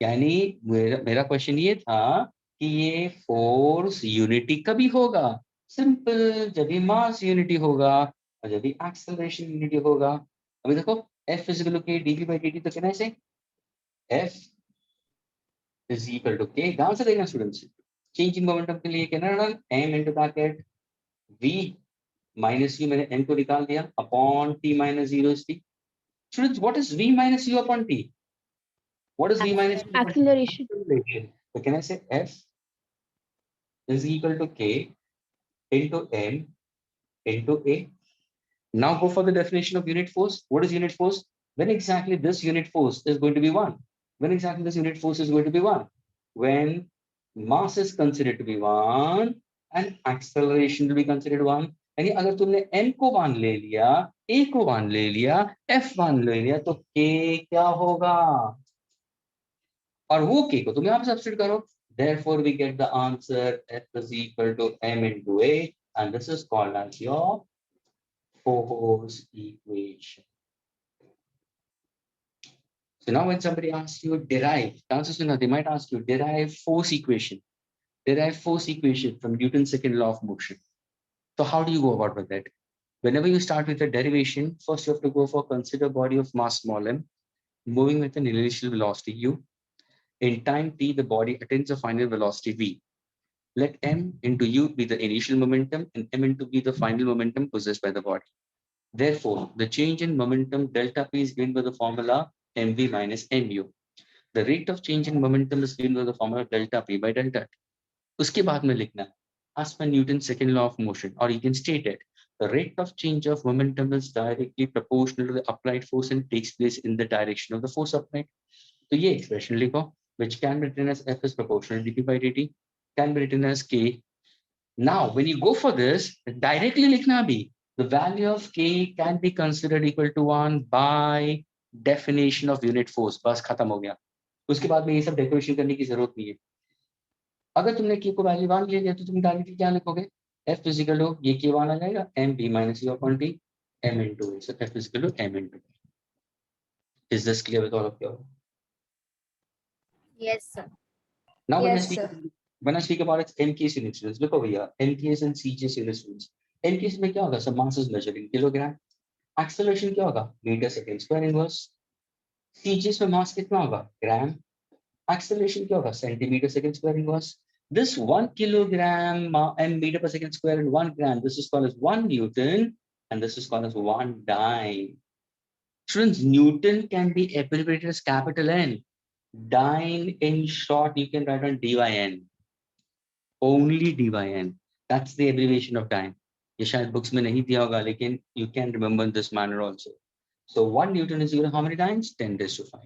यानी मेरा question ये था कि ये force unity कभी होगा? Simple, जब भी मास यूनिटी होगा और जब भी एक्सेलरेशन यूनिटी होगा. अभी देखो F is equal to K dp by dt, तो कहना है F is equal to K. ध्यान से देखना स्टूडेंट्स, चेंज इन मोमेंटम के लिए कहना है m into bracket v minus u, मैंने m को निकाल दिया, upon t minus 0 is t. Students, what is v minus u upon t? What is v minus u upon t? acceleration. So can I say F is equal to K into m into a? Now go for the definition of unit force. What is unit force? When exactly this unit force is going to be 1? When exactly this unit force is going to be 1? When mass is considered to be 1 and acceleration will be considered 1. यानी अगर तुमने m को 1 ले लिया, a को 1 ले लिया, f 1 ले लिया, तो k क्या होगा? और वो k को तुम यहाँ पे सब्स्टिट्यूट करो. Therefore we get the answer F is equal to m into a, and this is called as your force equation. So now when somebody asks you derive, chances are they might ask you derive force equation. Derive force equation from Newton's second law of motion. So how do you go about with that? Whenever you start with a derivation, first you have to go for consider body of mass small m, moving with an initial velocity u. In time t, the body attains a final velocity v. Let m into u be the initial momentum and m into v the final momentum possessed by the body. Therefore, the change in momentum delta p is given by the formula mv minus mu. The rate of change in momentum is given by the formula delta p by delta t. उसके बाद में लिखना है as per Newton's second law of motion, or you can state it. The rate of change of momentum is directly proportional to the applied force and takes place in the direction of the force applied. तो ये expression लिखो, which can be written as F is proportional to dp by dt, can be written as K. Now, when you go for this, directly लिखना भी, the value of K can be considered equal to 1 by definition of unit force. बस खत्म हो गया. उसके बाद में ये सब डेकोरेशन करने की जरूरत नहीं है. अगर तुमने K को वैल्यू 1 ले लिया तो तुम डायरेक्टली क्या लिखोगे? F is equal to ये K 1 आ जाएगा, m v minus u upon t, m into a. So F is equal to m into a. Is this clear with all of you? Yes, sir. Now Yes, sir. when I speak about its MKS unit students, look over here, MKS and CGS unit students. MKS में क्या होगा? So mass is measured in kilogram. Acceleration क्या होगा? Meter second square inverse. CGS में mass कितना होगा? Gram. Acceleration क्या होगा? Centimeter second square inverse. This 1 kilogram m meter per second square and 1 gram. This is called as 1 Newton, and this is called as 1 dyne. Students, Newton can be abbreviated as capital N. Dyne, in short, you can write on DYN. Only DYN. That's the abbreviation of dyne. ये शायद books में नहीं दिया होगा, लेकिन you can remember in this manner also. So 1 Newton is equal to how many dynes? 10 raised to 5.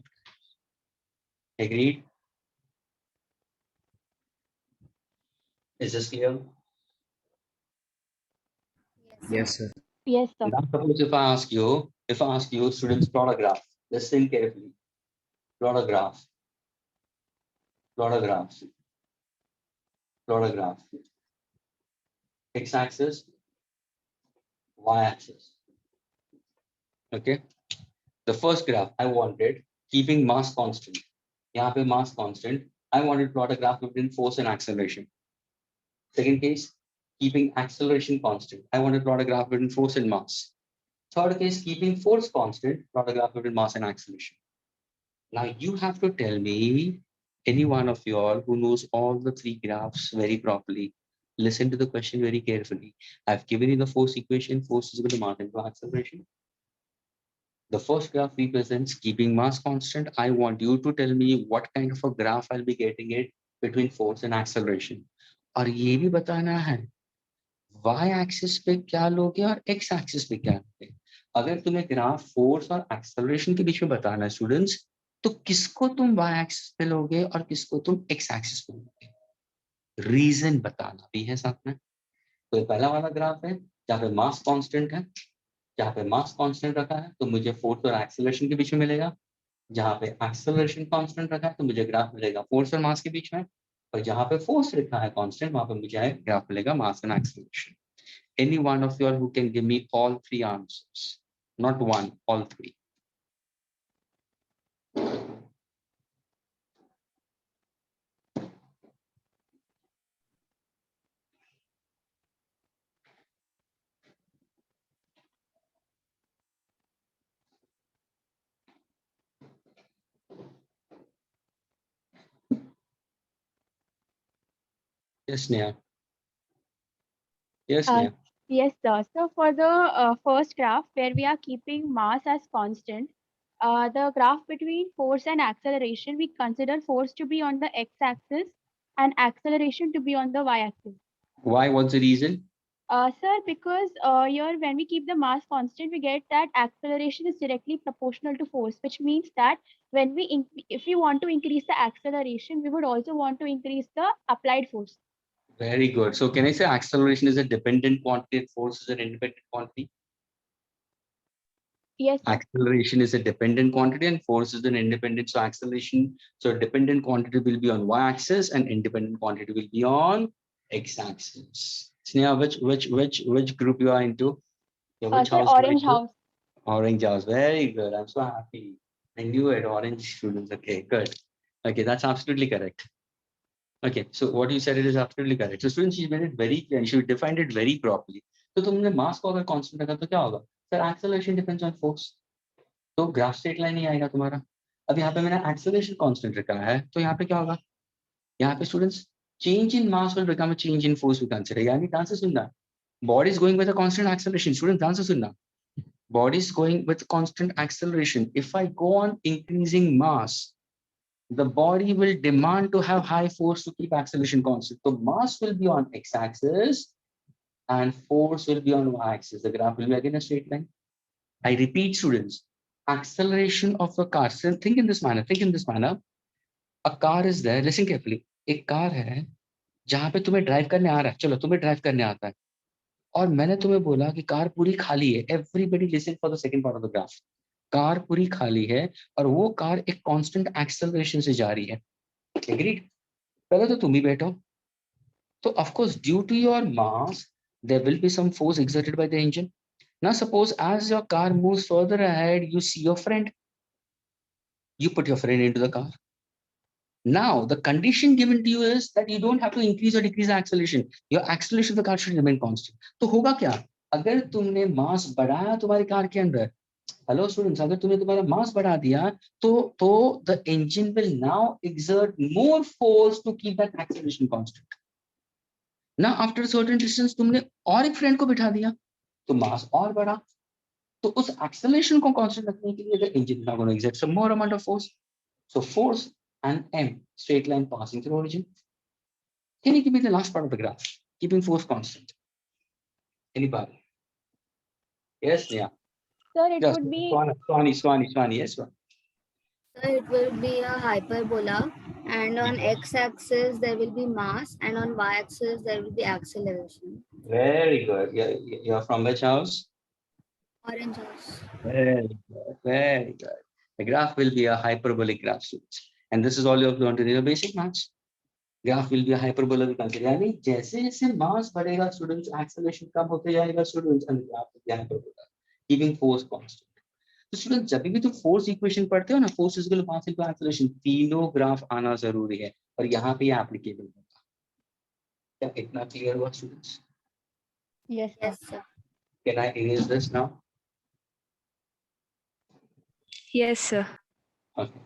Agreed? Is this clear? Yes, sir. Yes, sir. Now suppose if I ask you, students, plot a graph. Listen carefully. Plot a graph. Plot a graph. Plot a graph. X-axis, Y-axis. Okay. The first graph I wanted, keeping mass constant. यहाँ पे mass constant. I wanted to plot a graph between force and acceleration. Second case, keeping acceleration constant. I want to plot a graph between force and mass. Third case, keeping force constant, plot a graph between mass and acceleration. Now you have to tell me, any one of you all who knows all the three graphs very properly, listen to the question very carefully. I've given you the force equation. Force is equal to mass into acceleration. The first graph represents keeping mass constant. I want you to tell me what kind of a graph I'll be getting it between force and acceleration. और ये भी बताना है y axis पे क्या लोगे और x axis पे क्या लोगे. अगर तुम्हें ग्राफ फोर्स और एक्सेलरेशन के बीच में बताना है स्टूडेंट्स, तो किसको तुम y एक्सिस पे लोगे और किसको तुम x एक्सिस पे लोगे, रीजन बताना भी है साथ में. तो ये पहला वाला ग्राफ है जहाँ पे मास कांस्टेंट है. जहाँ पे मास कांस्टेंट रखा है तो मुझे फोर्स और एक्सेलरेशन के बीच में मिलेगा. जहाँ पे एक्सेलरेशन कांस्टेंट रखा है तो मुझे ग्राफ मिलेगा फोर्स और मास के बीच में. और जहाँ पे फोर्स लिखा है कांस्टेंट, वहां पे मुझे ग्राफ मिलेगा mass and acceleration. Any one of you all who can give me all three answers, not one, all three. Yes, Neha. Yes, Neha. Yes, sir. So for the first graph where we are keeping mass as constant, the graph between force and acceleration, we consider force to be on the x-axis and acceleration to be on the y-axis. Why? What's the reason? Sir, because here when we keep the mass constant, we get that acceleration is directly proportional to force, which means that when if we want to increase the acceleration, we would also want to increase the applied force. Very good. So can I say acceleration is a dependent quantity and force is an independent quantity? Yes, sir. Acceleration is a dependent quantity and force is an independent. So acceleration, so dependent quantity will be on y-axis and independent quantity will be on x-axis. Sneha, which group you are into? Yeah, which Sir, house you are orange into? house. Orange house. Very good. I'm so happy. I knew it. Orange students. Okay, good. Okay, that's absolutely correct. Okay, so what you said, it is absolutely correct. So students, you made it very clear and you defined it very properly. तो तुमने मास को अगर constant रखा तो क्या होगा sir? Acceleration depends on force, तो graph straight line ही आएगा तुम्हारा. अब यहाँ पे मैंने एक्सेलरेशन कांस्टेंट रखा है तो यहाँ पे क्या होगा? यहाँ पे students change in mass will become a change in force we consider. यानी ध्यान से सुनना, body is going with a constant acceleration. Student ध्यान से सुनना, body is going with constant acceleration. If I go on increasing mass, the body will demand to have high force to keep acceleration constant. So mass will be on x-axis and force will be on y-axis. The graph will be again a straight line. I repeat, students, acceleration of a car. So think in this manner. Think in this manner. A car is there. Listen carefully. एक car है जहां पे तुम्हें drive करने आ रहा है. चलो तुम्हें ड्राइव करने आता है और मैंने तुम्हें बोला कि कार पूरी खाली है. Everybody listen for the second part of the graph. Car पूरी खाली है और वो कार एक कांस्टेंट एक्सेलरेशन से जा रही है. एग्रीड? पहले तो तुम ही बैठो. तो of course due to your mass there will be some force exerted by the engine. Now suppose as your car moves further ahead, you see your friend, you put your friend into the car. Now the condition given to you is that you don't have to increase or decrease the acceleration. Your acceleration of the car should remain constant. तो होगा क्या? अगर तुमने मास बढ़ाया तुम्हारी car के अंदर hello students, अगर तूने तुम्हारा मास बढ़ा दिया तो the engine will now exert more force to keep that acceleration constant. ना आफ्टर सर्टेन डिस्टेंस तुमने और एक फ्रेंड को बिठा दिया तो मास और बढ़ा, तो उस एक्सेलरेशन को कांस्टेंट रखने के लिए the engine is gonna exert some more amount of force. So force and m, straight line passing through origin. Can you give me the last part of the graph keeping force constant? Anybody? Yes, yeah. Sir, it Yes, would be Swani, yes, Swani. So it will be a hyperbola, and on x-axis there will be mass, and on y-axis there will be acceleration. Very good. You're from which house? Orange house. Very good, very good. The graph will be a hyperbolic graph, students. And this is all you have learned in your basic maths. Graph will be a hyperbola we consider. यानी जैसे जैसे mass बढ़ेगा students, acceleration कम होते जाएगा students, and the graph will be hyperbola, keeping force constant. तो students जब भी तुम force equation पढ़ते हो ना, force is equal to mass into acceleration, तीनों graph आना जरूरी है और यहाँ पे ये applicable होगा. क्या इतना clear हुआ students? yes, sir. Yes, sir. Can I erase this now? Yes, sir. Okay.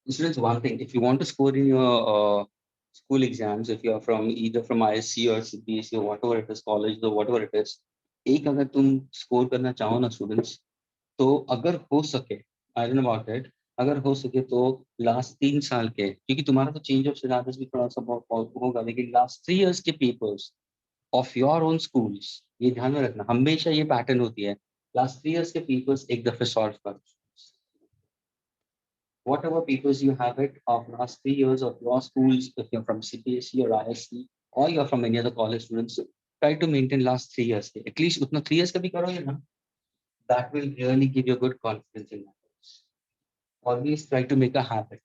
Students, one thing, if you want to score in your school exams, if you are from either from ISC or CBSE or whatever it is, college or whatever it is, एक अगर तुम score करना चाहो ना students, तो अगर हो सके, I don't know about it, अगर हो सके तो लास्ट 3 साल के, क्योंकि तुम्हारा तो चेंज ऑफ सिलेबस भी थोड़ा सा बहुत होगा, लेकिन लास्ट 3 इयर्स के papers of your own schools, ये ध्यान में रखना, हमेशा ये पैटर्न होती है, लास्ट 3 इयर्स के पेपर्स एक दफे सॉल्व कर. Whatever papers you have it of last 3 years of your schools, if you're from CPSE or ISC, or you're from any other college students, try to maintain last 3 years. At least utna 3 years ka bhi karoge na, that will really give you good confidence in that. Always try to make a habit.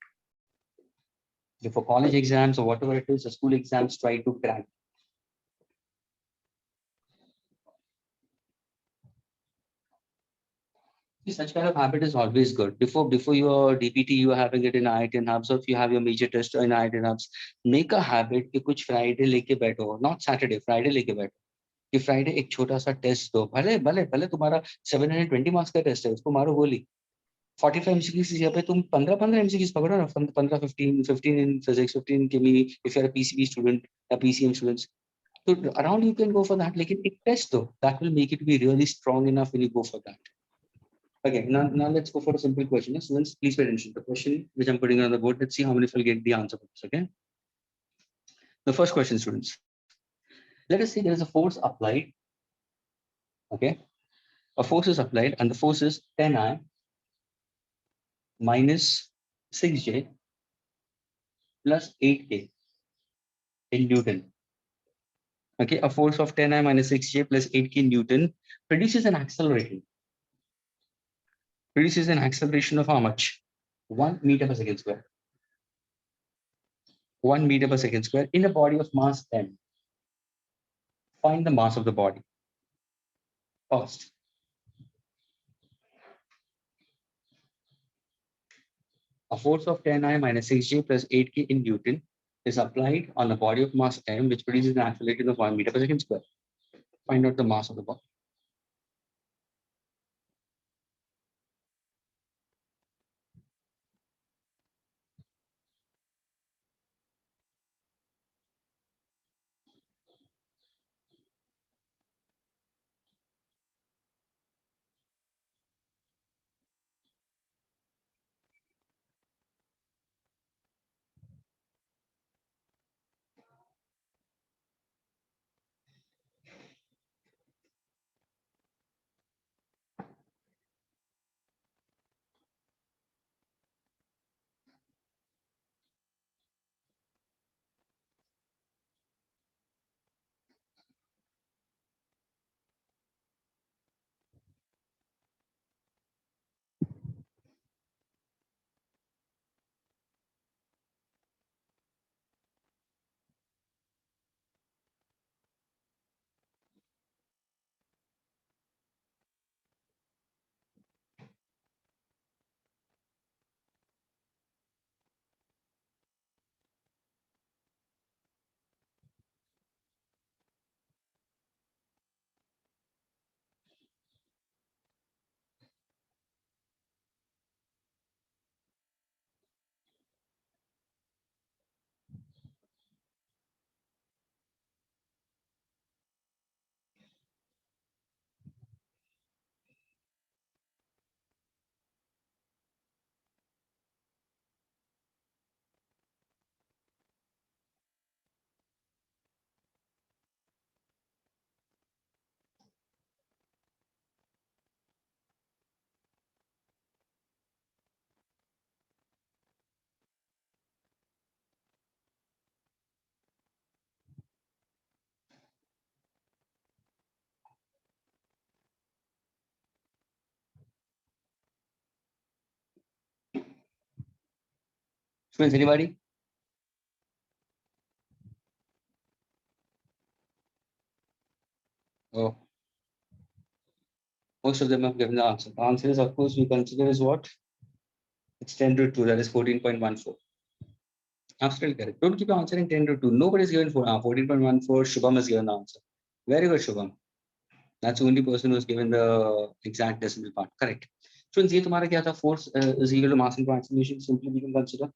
Before college exams or whatever it is, the school exams, try to crack. Such kind of habit is always good. Before your DPT, you are having it in IIT and hubs, or if you have your major test in IIT and hubs, make a habit कि कुछ Friday लेके बैठो, not Saturday, Friday लेके बैठो. कि Friday एक छोटा सा टेस्ट दो, भले भले भले तुम्हारा 720 मार्क्स का टेस्ट है, उसको मारो गोली. 45 MCQs यहाँ पे तुम 15 MCQs पकड़ो ना, 15 in physics, 15 in chemistry, if you are a PCB student, a PCM students. So around you can go for that, लेकिन एक टेस्ट दो, that will make it be really strong enough when you go for that. Okay, now let's go for a simple question. Students, please pay attention. The question which I'm putting on the board, let's see how many will get the answer for this, okay? The first question, students. Let us say there is a force applied, okay? A force is applied and the force is 10I minus 6J plus 8K in Newton. Okay, a force of 10I minus 6J plus 8K Newton produces an acceleration. Produces an acceleration of how much? 1 meter per second square. 1 meter per second square in a body of mass m. Find the mass of the body. First, a force of 10I minus 6J plus 8K in Newton is applied on a body of mass m, which produces an acceleration of 1 meter per second square. Find out the mass of the body. Students, anybody? Oh, most of them have given the answer. The answer is, of course, we consider is what? It's 10 root 2, that is 14.14. Absolutely correct. Don't keep answering 10 root 2. Nobody's given 14.14. Shubham has given the answer. Very good, Shubham. That's the only person who's given the exact decimal part. Correct. Students, ये तुम्हारा क्या था? Force is equal to mass into acceleration. Simply we can consider.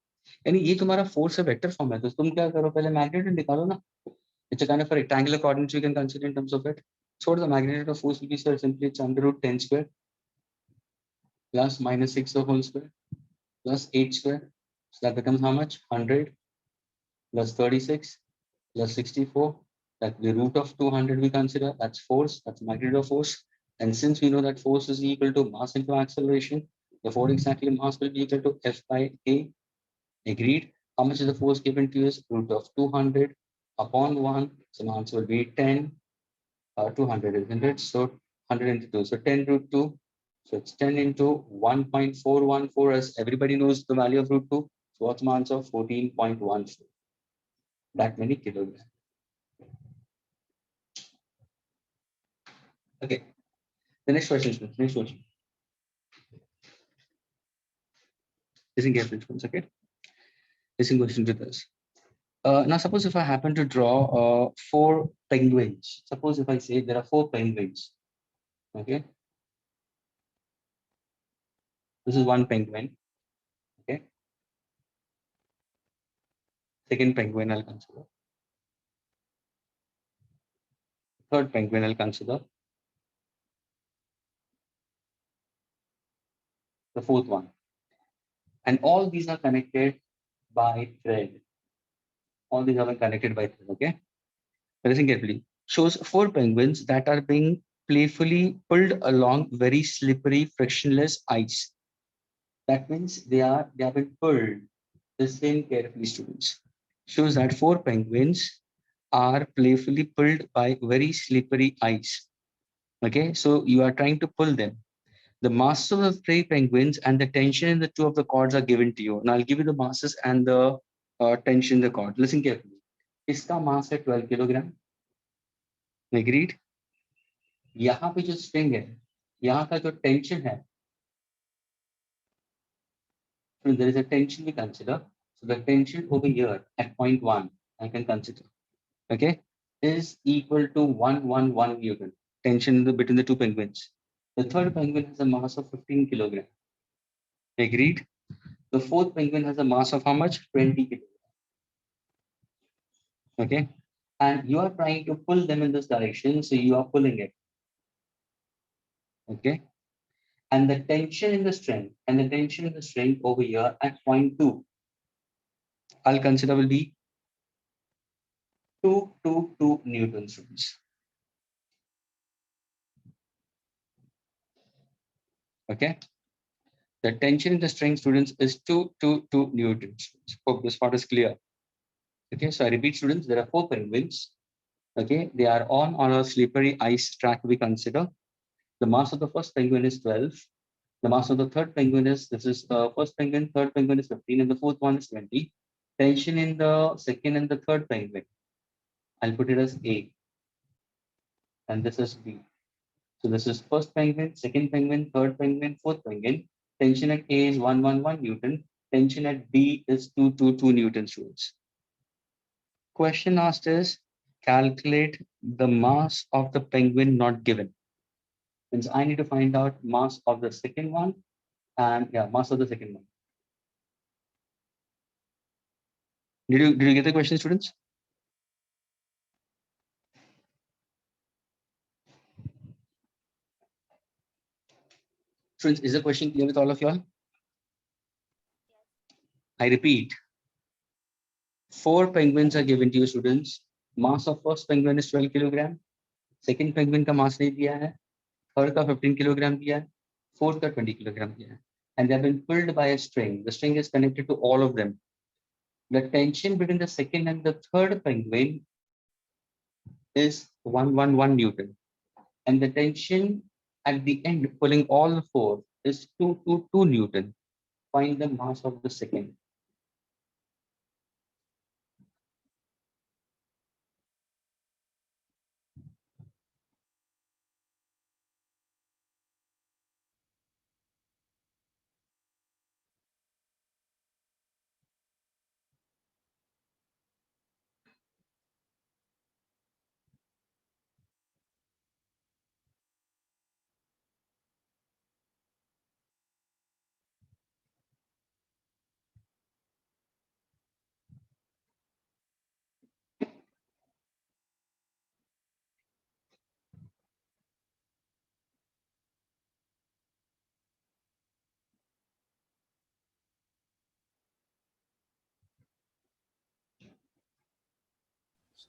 यानी ये तुम्हारा force है vector form है. तो तुम क्या करो? पहले magnitude निकालो ना. It's a kind of a rectangular coordinates we can consider in terms of it. So the magnitude of force will be simply it's under root 10 square plus minus 6 the whole square plus 8 square. So that becomes how much? 100 plus 36 plus 64. That the root of 200 we consider. That's force. That's magnitude of force. And since we know that force is equal to mass into acceleration, therefore exactly mass will be equal to F by A. Agreed. How much is the force given to us? Root of 200 upon 1. So the answer will be 10. 200, isn't it? So 100 into 2. So 10 root 2. So it's 10 into 1.414, as everybody knows the value of root 2. So what's my answer? 14.14. That many kilograms. Okay. The next question, students. Next question. Listen carefully, students. Okay. Listen question to this. Now, suppose if I happen to draw 4 penguins. Suppose if I say there are 4 penguins. Okay. This is one penguin. Okay. Second penguin I'll consider. Third penguin I'll consider. The fourth one. And all these are connected by thread. All these are connected by thread. Okay. Listen carefully. Shows 4 penguins that are being playfully pulled along very slippery, frictionless ice. That means they have been pulled. Listen carefully, students. Shows that 4 penguins are playfully pulled by very slippery ice. Okay, so you are trying to pull them. The masses of the 3 penguins and the tension in the 2 of the cords are given to you. Now I'll give you the masses and the tension in the cord. Listen carefully. इसका mass है 12 kilogram. Agreed? यहाँ पे जो string है, यहाँ का जो tension है, so there is a tension we consider. So the tension over here at point 1, I can consider, okay, is equal to 111 Newton. Tension between the 2 penguins. The third penguin has a mass of 15 kilogram. Agreed? The fourth penguin has a mass of how much? 20 kilogram. Okay, and you are trying to pull them in this direction, so you are pulling it. Okay, and the tension in the string over here at point 2, I'll consider will be 222 Newton, students. Okay, the tension in the string, students, is 222 Newtons. Hope this part is clear. Okay, so I repeat, students, there are 4 penguins. Okay, they are on a slippery ice track we consider. The mass of the first penguin is 12. The mass of the third penguin is, this is the first penguin, third penguin is 15, and the fourth one is 20. Tension in the second and the third penguin, I'll put it as A. And this is B. So this is first penguin, second penguin, third penguin, fourth penguin. Tension at A is 111 Newton. Tension at B is 222 Newton, students. Question asked is, calculate the mass of the penguin not given. Means I need to find out mass of the second one and mass of the second one. Did you get the question, students? Students, is the question clear with all of y'all? I repeat, 4 penguins are given to you, students. Mass of first penguin is 12 kilogram. Second penguin का mass नहीं दिया है. Third का 15 kilogram दिया है. Fourth का 20 kilogram दिया है. And they have been pulled by a string. The string is connected to all of them. The tension between the second and the third penguin is 111 Newton. And the tension at the end, pulling all 4, is 222 Newton. Find the mass of the second.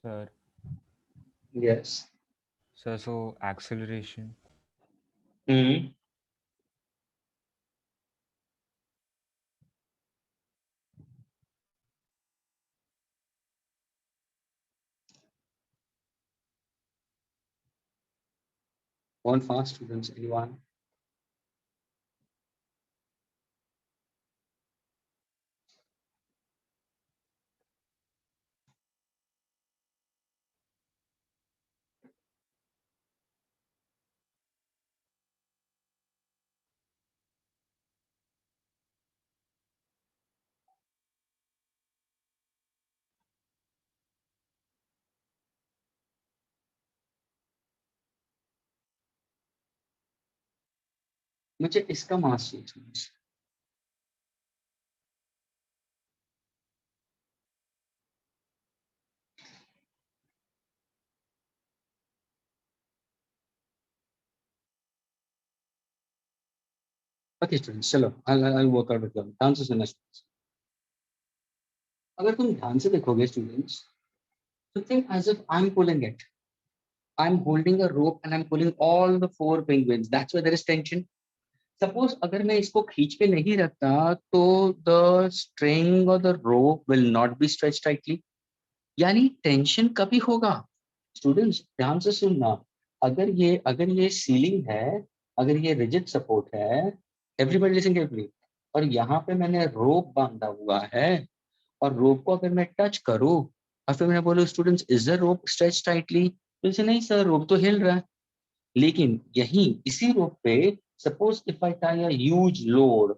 Sir, Yes. sir, so acceleration. Hmm. One fast students, anyone? मुझे इसका मास चाहिए। Okay, students, चलो, I'll work out with them. ध्यान से सुनना students. अगर तुम ध्यान से देखोगे students, so think as if I'm pulling it. I'm holding a rope and I'm pulling all the 4 penguins. That's why there is tension. Suppose अगर मैं इसको खींच के नहीं रखता, तो the string or the rope will not be stretched tightly. यानी tension कभी होगा. Students, ध्यान से सुनना. अगर ये सीलिंग है, अगर ये rigid support है, everybody listen carefully. और यहाँ पे मैंने rope बांधा हुआ है, और rope को अगर मैं touch करूँ, और फिर मैं बोलूँ students, is the rope stretched tightly? तो इसे नहीं sir, rope तो हिल रहा है. लेकिन यहीं इसी rope पे, suppose if I tie a huge load,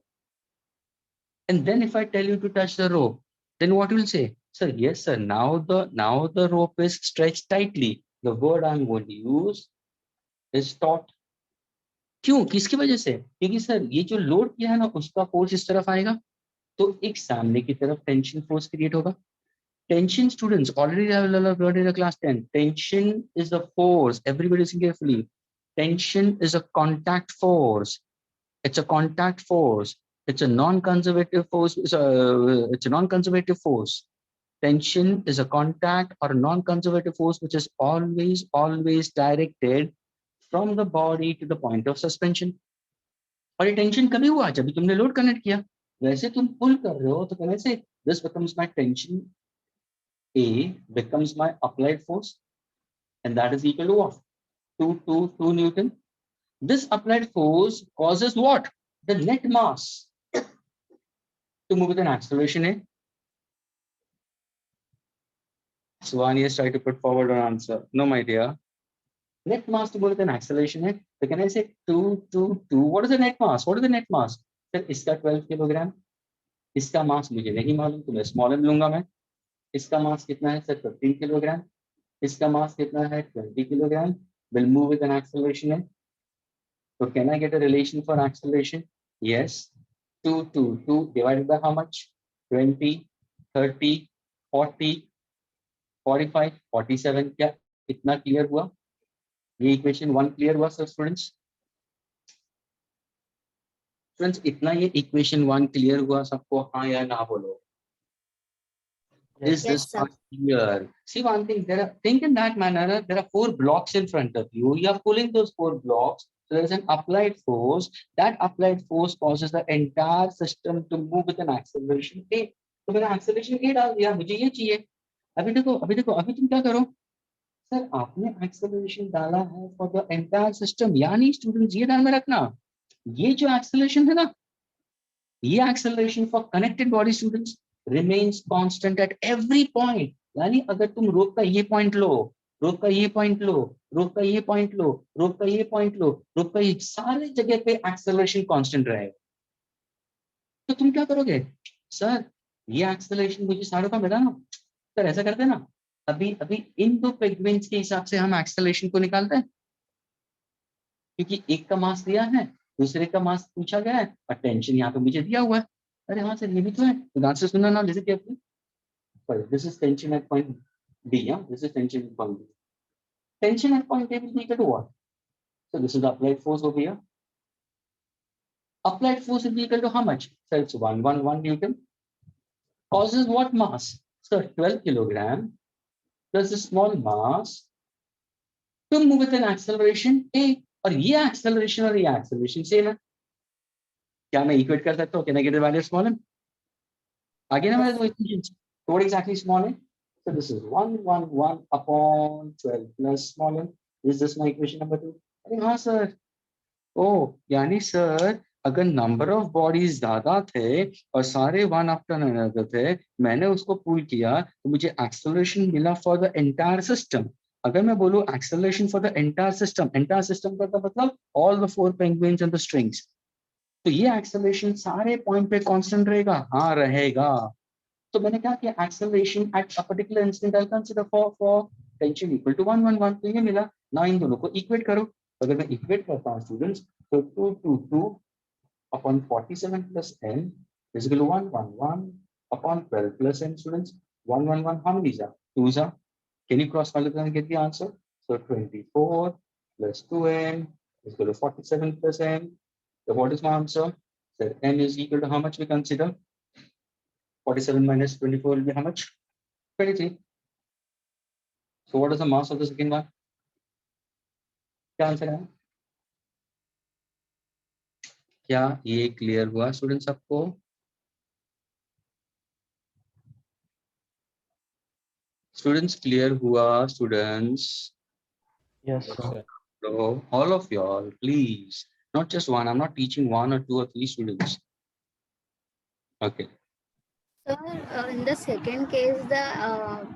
and then if I tell you to touch the rope, then what you will say? Sir, yes sir, now the rope is stretched tightly. The word I'm going to use is taut. क्यों? किसकी वजह से? क्योंकि sir ये जो load किया है ना, उसका फोर्स इस तरफ आएगा, तो एक सामने की तरफ टेंशन फोर्स क्रिएट होगा. Tension students, already I have learned in class 10. Tension is a force. Everybody listen carefully. Tension is a contact force. It's a contact force. It's a non-conservative force. It's a non-conservative force. Tension is a contact or a non-conservative force which is always directed from the body to the point of suspension. और ये tension कभी हुआ? जब तुमने load connect किया. वैसे तुम पुल कर रहे हो, तो कहने से this becomes my tension. A becomes my applied force, and that is equal to what? 2 Newton. This applied force causes what? The net mass to move with an acceleration A. Swani has tried to put forward an answer. No, my dear. Net mass to move with an acceleration A. So can I say 2. What is the net mass? What is the net mass? Sir, इसका 12 kilogram. इसका मास मुझे नहीं मालूम, तो मैं small m लूंगा मैं. इसका मास कितना है सर? 15 किलोग्राम. इसका मास कितना है? 20 kilogram. Will move with an acceleration A. So can I get a relation for acceleration? Yes. 2 divided by how much? 20, 30, 40, 45, 47. क्या इतना क्लियर हुआ? ये इक्वेशन 1 क्लियर हुआ सर स्टूडेंट्स? स्टूडेंट्स, इतना ये इक्वेशन 1 क्लियर हुआ सबको? हाँ या ना बोलो. Is this Yes, sir. part clear? See one thing, think in that manner, there are 4 blocks in front of you. You are pulling those 4 blocks. So there is an applied force. That applied force causes the entire system to move with an acceleration A. तो मैंने acceleration A डाल दिया, मुझे ये चाहिए. अभी देखो, अभी तुम क्या करो? सर आपने acceleration डाला है for the entire system. यानी students ये ध्यान में रखना, ये जो acceleration है ना, ये acceleration for connected body students remains constant at every point. यानी अगर तुम रोप का ये पॉइंट लो, रोप का ये पॉइंट लो, रोप का ये पॉइंट लो, रोप का ये पॉइंट लो, रोप का ये सारे जगह पे एक्सेलरेशन कांस्टेंट रहेगा. तो तुम क्या करोगे? सर ये एक्सेलरेशन मुझे सारों का मिला ना. सर ऐसा करते ना, अभी अभी इन दो पेगमेंट्स के हिसाब से हम एक्सेलरेशन को निकालते हैं, क्योंकि एक का मास दिया है, दूसरे का मास पूछा गया है, और टेंशन यहाँ पे मुझे दिया हुआ है. अरे हाँ सर ये भी तो है. तो ध्यान से सुनना ना, listen carefully. Sorry, this is tension at point B. Yeah, this is tension at point B. Tension at point A will be equal to what? So this is the applied force over here. Applied force will be equal to how much? So it's 111 Newton. Causes what mass? So 12 kilogram. plus a small mass to move with an acceleration a. और ये acceleration और ये acceleration same है. क्या मैं equate कर सकता हूँ? Can I get the value of small m? आगे ना मेरे दो equations. So what exactly is small m? So this is 1 upon 12 plus small m. Is this my equation number 2? अरे हाँ सर. ओ यानी सर अगर नंबर ऑफ बॉडीज ज्यादा थे और सारे वन आफ्टर अनदर थे, मैंने उसको पूल किया तो मुझे एक्सेलरेशन मिला फॉर द एंटायर सिस्टम. अगर मैं बोलूं acceleration for the entire system का मतलब all the 4 penguins and the strings, तो ये एक्सेलरेशन सारे पॉइंट पे कांस्टेंट रहेगा. हाँ रहेगा. तो मैंने क्या किया, acceleration at a particular instant I consider for tension equal to 1 1 1. तो ये मिला ना. इन दोनों को इक्वेट करो. अगर मैं इक्वेट करता हूँ स्टूडेंट्स, तो 2 2 2 upon 47 plus n is equal to 1 1 1 upon 12 plus n. Students, 1 1 1 how many are 2s are? Can you cross multiply and get the answer? So 24 plus 2n is equal to 47 plus n. So what is my answer? So n is equal to how much we consider? 47 minus 24 will be how much? 23. So what is the mass of the second one? क्या answer है? क्या ये clear हुआ students आपको? Students clear हुआ students? Yes, Yes, sir. sir. So all of y'all, please, not just one. I'm not teaching 1 or 2 or 3 students. Okay. Sir, in the second case, the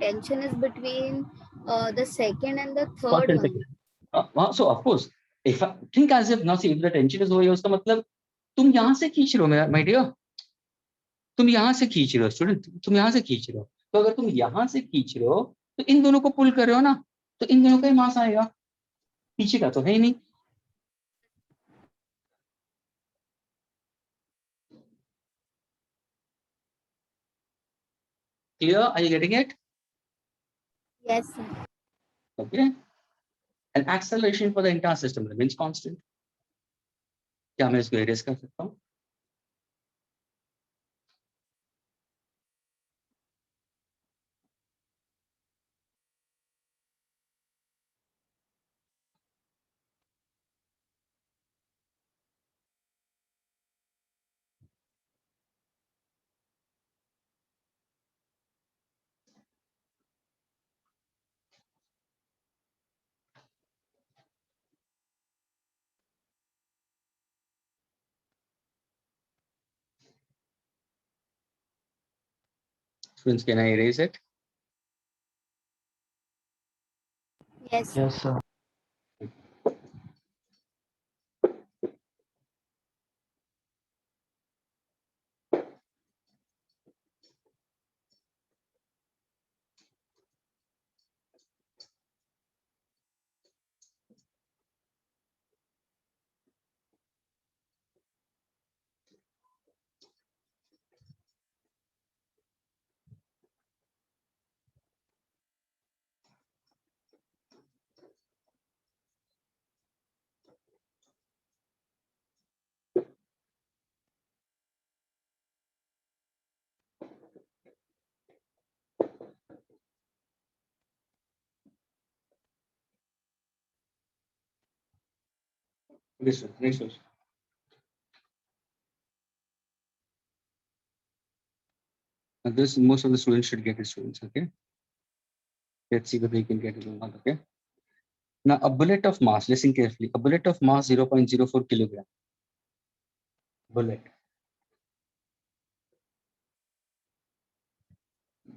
tension is between the second and the First third and one. second. So of course, if I think as if now see if the tension is over here, उसका मतलब तुम यहाँ से खींच रहे हो my dear. तुम यहाँ से खींच रहे हो स्टूडेंट, तुम यहाँ से खींच रहे हो. तो अगर तुम यहाँ से खींच रहे हो तो इन दोनों को पुल कर रहे हो ना, तो इन दोनों का ही मास आएगा, पीछे का तो है ही नहीं. Clear? Are you getting it? Yes, sir. Okay. And acceleration for the entire system remains constant. क्या मैं इसको erase कर सकता हूँ? Students, can I erase it? Yes, sir. Yes, sir. Next one. Next one. And this most of the students should get it, students. Okay. Let's see whether you can get it or not. Okay. Now a bullet of mass. Listen carefully. A bullet of mass 0.04 kilogram. Bullet.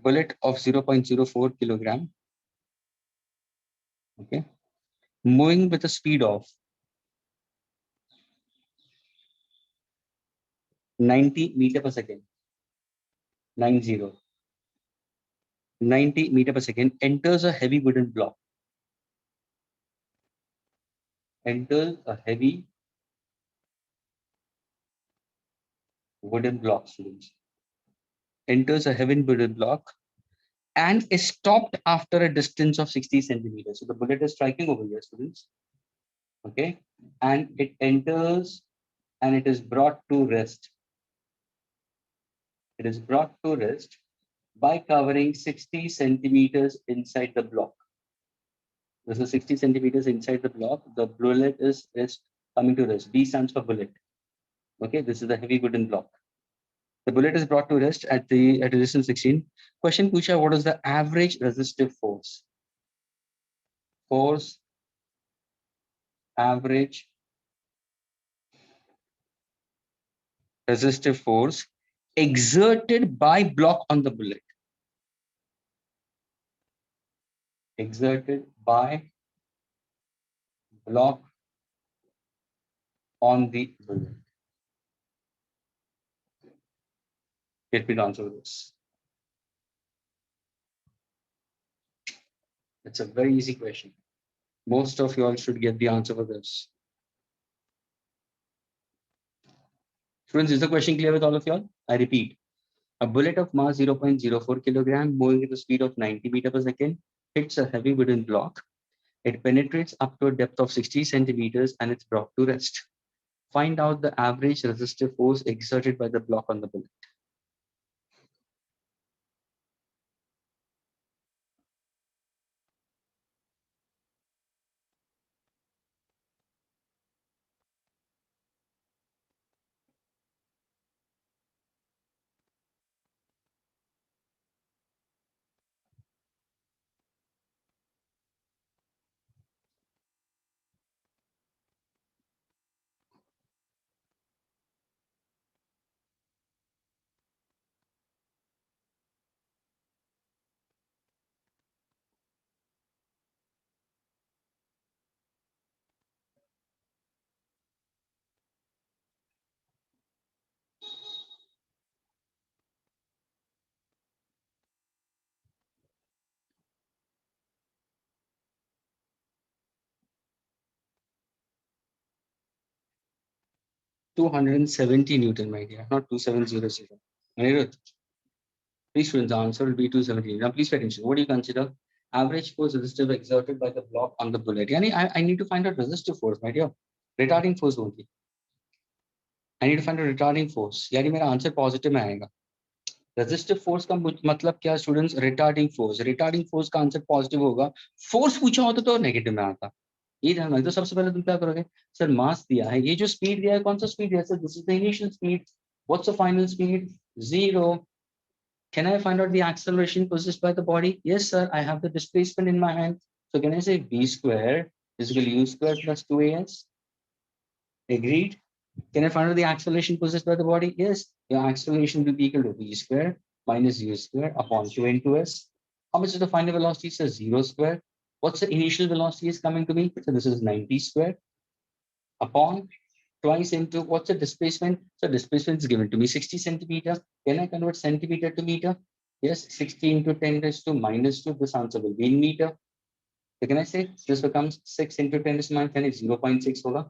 Bullet of 0.04 kilogram. Okay. Moving with a speed of 90 meter per second. 90. 90 meter per second enters a heavy wooden block. Enters a heavy wooden block, students. Enters a heavy wooden block and is stopped after a distance of 60 centimeters. So the bullet is striking over here, students. Okay. And it enters and it is brought to rest. It is brought to rest by covering 60 centimeters inside the block. This is 60 centimeters inside the block. The bullet is coming to rest. B stands for bullet. Okay, this is the heavy wooden block. The bullet is brought to rest at resistance 16. Question pucha, what is the average resistive force? Force average resistive force exerted by block on the bullet. Exerted by block on the bullet. Get me the answer to this. It's a very easy question. Most of you all should get the answer for this. Students, is the question clear with all of you all? I repeat, a bullet of mass 0.04 kilogram moving at the speed of 90 meters per second hits a heavy wooden block. It penetrates up to a depth of 60 centimeters and it's brought to rest. Find out the average resistive force exerted by the block on the bullet. $270 Newton, my dear, not 2700. Anirudh, please students, the answer will be 270. Now please pay attention. What do you consider average force resistive exerted by the block on the bullet? Yani, I need to find out resistive force, my dear. Retarding force only. I need to find a retarding force. यानी मेरा answer positive में आएगा. Resistive force का मतलब क्या students? Retarding force. Retarding force का answer positive होगा. Force पूछा होता तो नेगेटिव में आता. ये ध्यान रखो. तो सबसे पहले तुम क्या करोगे? सर मास दिया है, ये जो स्पीड दिया है कौन सा स्पीड दिया है? Sir this is the initial speed. What's the final speed? 0. Can I find out the acceleration possessed by the body? Yes sir, I have the displacement in my hand. So can I say v square is equal to u square plus 2as? Agreed? Can I find out the acceleration possessed by the body? Yes, your acceleration will be equal to v square minus u square upon 2 into s. How much is the final velocity? So 0 square. What's the initial velocity is coming to me? So this is 90 square upon twice into what's the displacement? So displacement is given to me 60 centimeter. Can I convert centimeter to meter? Yes, 60 into 10 raised to minus 2. This answer will be in meter. So can I say this becomes 6 into 10 raised to minus 10 is 0.6 hoga?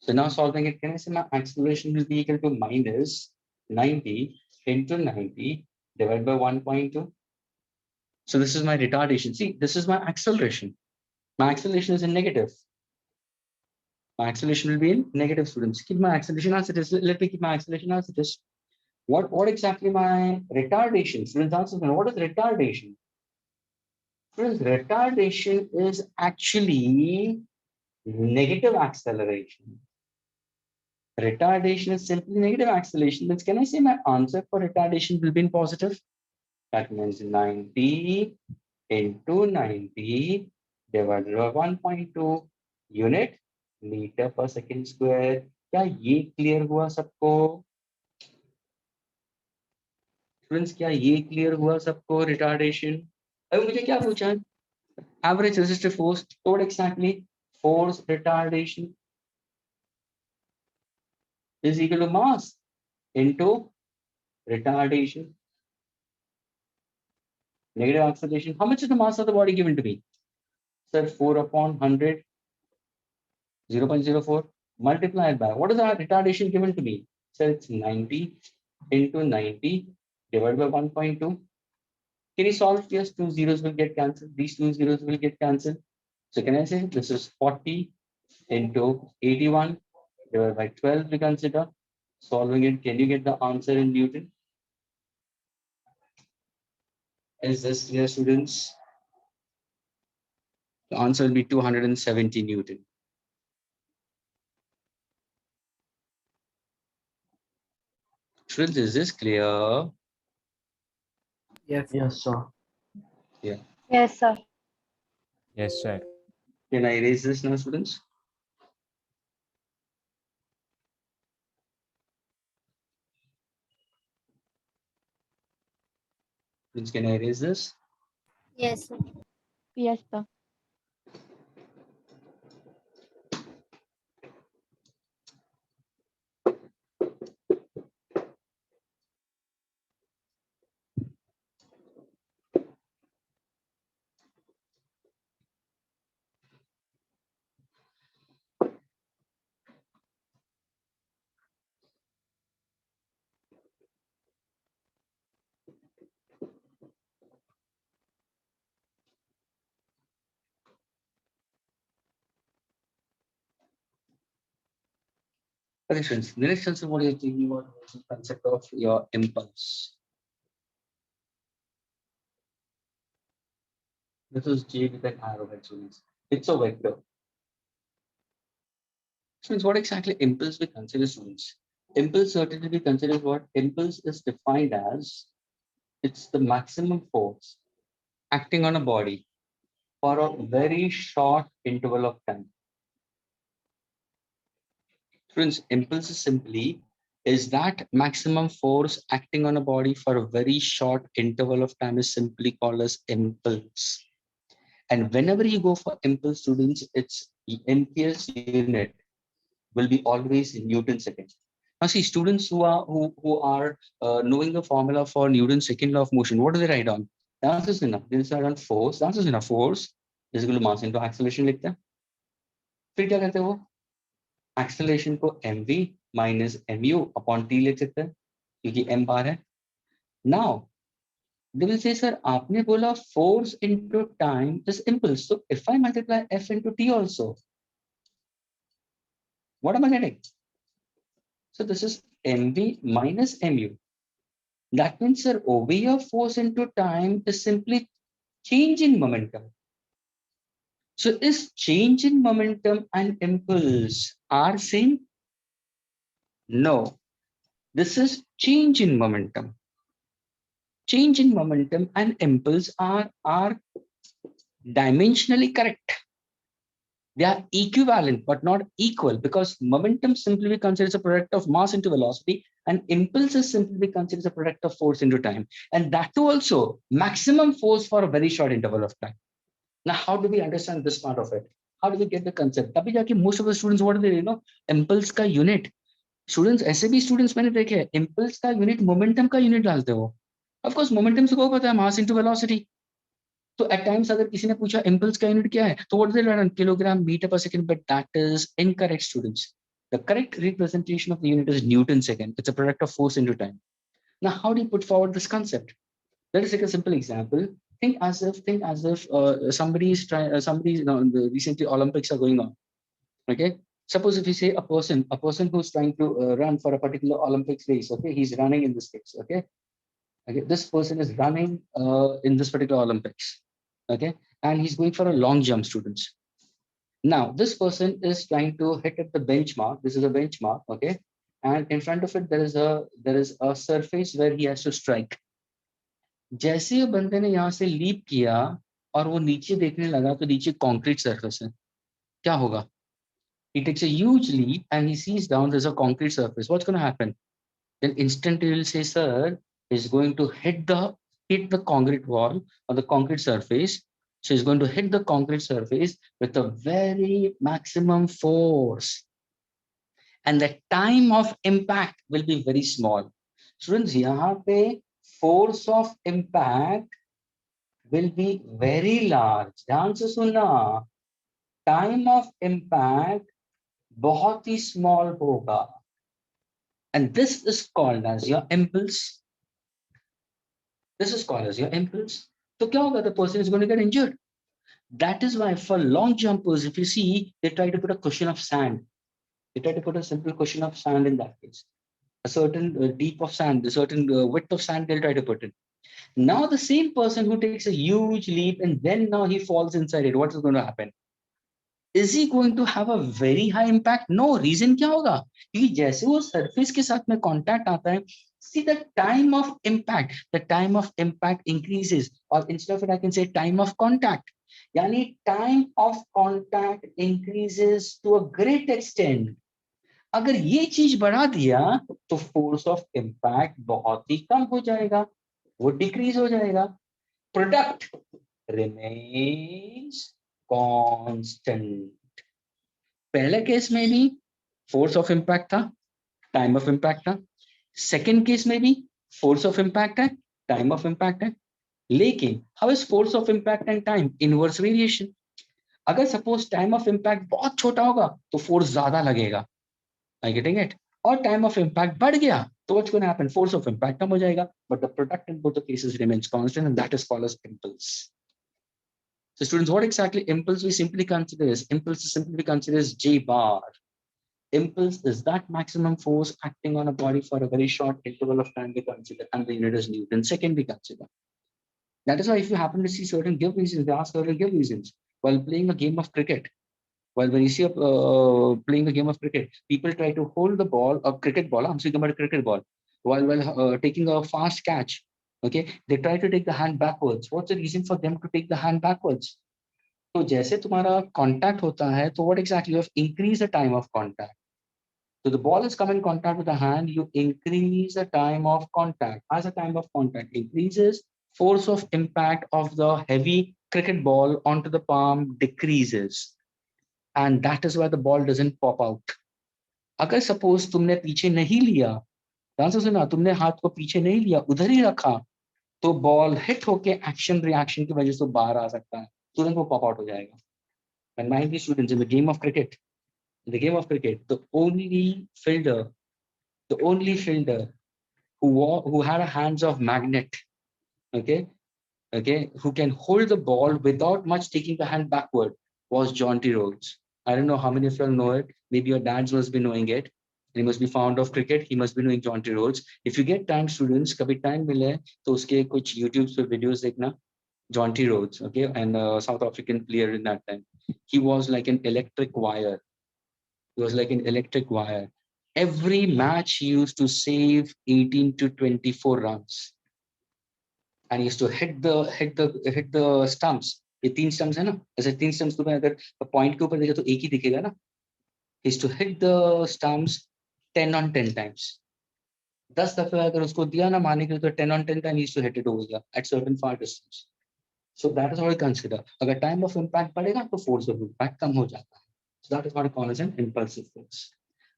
So now solving it, can I say my acceleration will be equal to minus 90 into 90 divided by 1.2. So this is my retardation. See, this is my acceleration. My acceleration is in negative. My acceleration will be in negative, students. Keep my acceleration as it is. Let me keep my acceleration as it is. What exactly my retardation? Students, answer me. What is retardation? Students, retardation is actually negative acceleration. Retardation is simply negative acceleration. But can I say my answer for retardation will be in positive? That means 90 into 90 divided by 1.2 unit meter per second square. क्या ये clear हुआ सबको? Students, क्या ये clear हुआ सबको? Retardation. अब मुझे क्या पूछा है? Average resistive force. What exactly? Force retardation is equal to mass into retardation. Negative acceleration. How much is the mass of the body given to me? Sir, 4 upon 100, 0.04 multiplied by, what is the retardation given to me? Sir, it's 90 into 90 divided by 1.2. Can you solve? Yes, 2 zeros will get cancelled. These 2 zeros will get cancelled. So can I say this is 40 into 81 divided by 12 we consider. Solving it, can you get the answer in Newton? Is this clear, students? The answer will be 270 Newton. Students, is this clear? Yes. Yes, sir. Yes, sir. Yes, sir. Can I erase this now, students? Students, can I erase this? Yes, sir. Yes, sir. Okay, students, the next concept what you're thinking about is the concept of your impulse. This is J with an arrowhead, students. It's a vector. Students, what exactly impulse we consider, students? Impulse certainly we consider what impulse is defined as. It's the maximum force acting on a body for a very short interval of time. Students, impulse is simply is that maximum force acting on a body for a very short interval of time is simply called as impulse. And whenever you go for impulse, students, its MPS unit will be always in Newton second. Now, see, students who are knowing the formula for Newton's second law of motion, what do they write on? The answer is enough. They write on force. The answer is enough. Force is equal to mass into acceleration लिखते हैं. फिर क्या करते हैं वो? Acceleration को mv minus mu upon t लिख सकते हैं, क्योंकि m बार है. Now, they will say, sir, आपने बोला force into time is impulse. So if I multiply f into t also, what am I getting? So this is mv minus mu. That means, sir, over here force into time is simply change in momentum. So is change in momentum and impulse are same? No. This is change in momentum. Change in momentum and impulse are dimensionally correct. They are equivalent but not equal, because momentum simply considers a product of mass into velocity and impulse is simply considered a product of force into time. And that too also maximum force for a very short interval of time. Now, how do we understand this part of it? How do we get the concept? तभी जाके most of the students, what do they know? Impulse का unit. Students, ऐसे भी students मैंने देखे हैं, impulse का unit momentum का unit डालते हो. Of course, momentum से को पता है, mass into velocity. So at times अगर किसी ने पूछा impulse का unit क्या है, तो what do they write on? Kilogram meter per second, but that is incorrect, students. The correct representation of the unit is Newton second. It's a product of force into time. Now, how do you put forward this concept? Let us take a simple example. Think as if somebody is trying. The recently Olympics are going on. Okay. Suppose if you say a person who's trying to run for a particular Olympics race. Okay, he's running in this race. Okay. Okay. This person is running in this particular Olympics. Okay, and he's going for a long jump, students. Now, this person is trying to hit at the benchmark. This is a benchmark. Okay, and in front of it there is a surface where he has to strike. जैसे ही बंदे ने यहाँ से leap किया और वो नीचे देखने लगा तो नीचे कंक्रीट सरफेस है, क्या होगा? He takes a huge leap and he sees down there's a concrete surface. What's going to happen? Then instantly he will say, sir, he's going to hit the concrete wall or the concrete surface. So he's going to hit the concrete surface with a very maximum force. And the time of impact will be very small. Students, यहाँ पे force of impact will be very large. ध्यान से सुनना, time of impact बहुत ही small होगा. And this is called as your impulse. This is called as your impulse. So क्या होगा? The person is going to get injured. That is why for long jumpers, if you see, they try to put a cushion of sand. They try to put a simple cushion of sand in that case. A certain deep of sand, a certain width of sand, they'll try to put in. Now the same person who takes a huge leap and then now he falls inside it, what is going to happen? Is he going to have a very high impact? No. Reason क्या होगा? क्योंकि जैसे वो surface के साथ में contact आता है, see the time of impact increases, or instead of it I can say time of contact. यानी time of contact increases to a great extent. अगर ये चीज बढ़ा दिया तो force of impact बहुत ही कम हो जाएगा, वो decrease हो जाएगा. Product remains constant. पहले केस में भी फोर्स ऑफ इम्पैक्ट था, टाइम ऑफ इम्पैक्ट था. सेकेंड केस में भी फोर्स ऑफ इम्पैक्ट है, टाइम ऑफ इम्पैक्ट है. लेकिन how is force of impact and time? Inverse variation. अगर सपोज टाइम ऑफ इम्पैक्ट बहुत छोटा होगा तो फोर्स ज्यादा लगेगा. I getting it? और टाइम ऑफ इम्पैक्ट बढ़ गया तो what's going to happen? Force of impact कम हो जाएगा, but the product in both the cases remains constant and that is called as impulse. So students, what exactly impulse we simply consider is? Impulse is simply considered as J bar. Impulse is that maximum force acting on a body for a very short interval of time we consider, and the unit is Newton second we consider. That is why if you happen to see certain give reasons, they ask certain give reasons. While playing a game of cricket, when you see playing a game of cricket, people try to hold the ball, a cricket ball, I'm speaking about a cricket ball, while taking a fast catch. Okay, they try to take the hand backwards. What's the reason for them to take the hand backwards? तो जैसे तुम्हारा contact होता है, तो what exactly you have increased the time of contact. So the ball is come in contact with the hand, you increase the time of contact. As the time of contact increases, force of impact of the heavy cricket ball onto the palm decreases. And that is why the ball doesn't pop out. अगर suppose तुमने पीछे नहीं लिया, ध्यान से सुना, तुमने हाथ को पीछे नहीं लिया, उधर ही रखा, तो बॉल हिट होके एक्शन रिएक्शन की वजह से बाहर आ सकता है, तुरंत वो पॉप आउट हो जाएगा. And mind the students, in the game of cricket, the only fielder who had a hands of magnet, okay, who can hold the ball without much taking the hand backward, was John T. Rhodes. I don't know how many of you all know it. Maybe your dads must be knowing it. He must be fond of cricket. He must be knowing John T. Rhodes. If you get time, students, कभी time मिले तो उसके कुछ YouTube पे videos देखना. John T. Rhodes, okay, and South African player in that time. He was like an electric wire. Every match he used to save 18 to 24 runs. And he used to hit the stumps. ये 3 stumps है ना, ऐसे 3 stumps तुम्हें अगर point के ऊपर देखे तो एक ही दिखेगा ना. He used to hit the stumps 10 on 10 times. 10 दफे अगर उसको दिया ना मारने के लिए तो 10 on 10 times he used to hit it over here at certain far distance. So that is how we consider. अगर time of impact बढ़ेगा तो force of impact कम हो जाता है. So that is what I call as an impulsive force.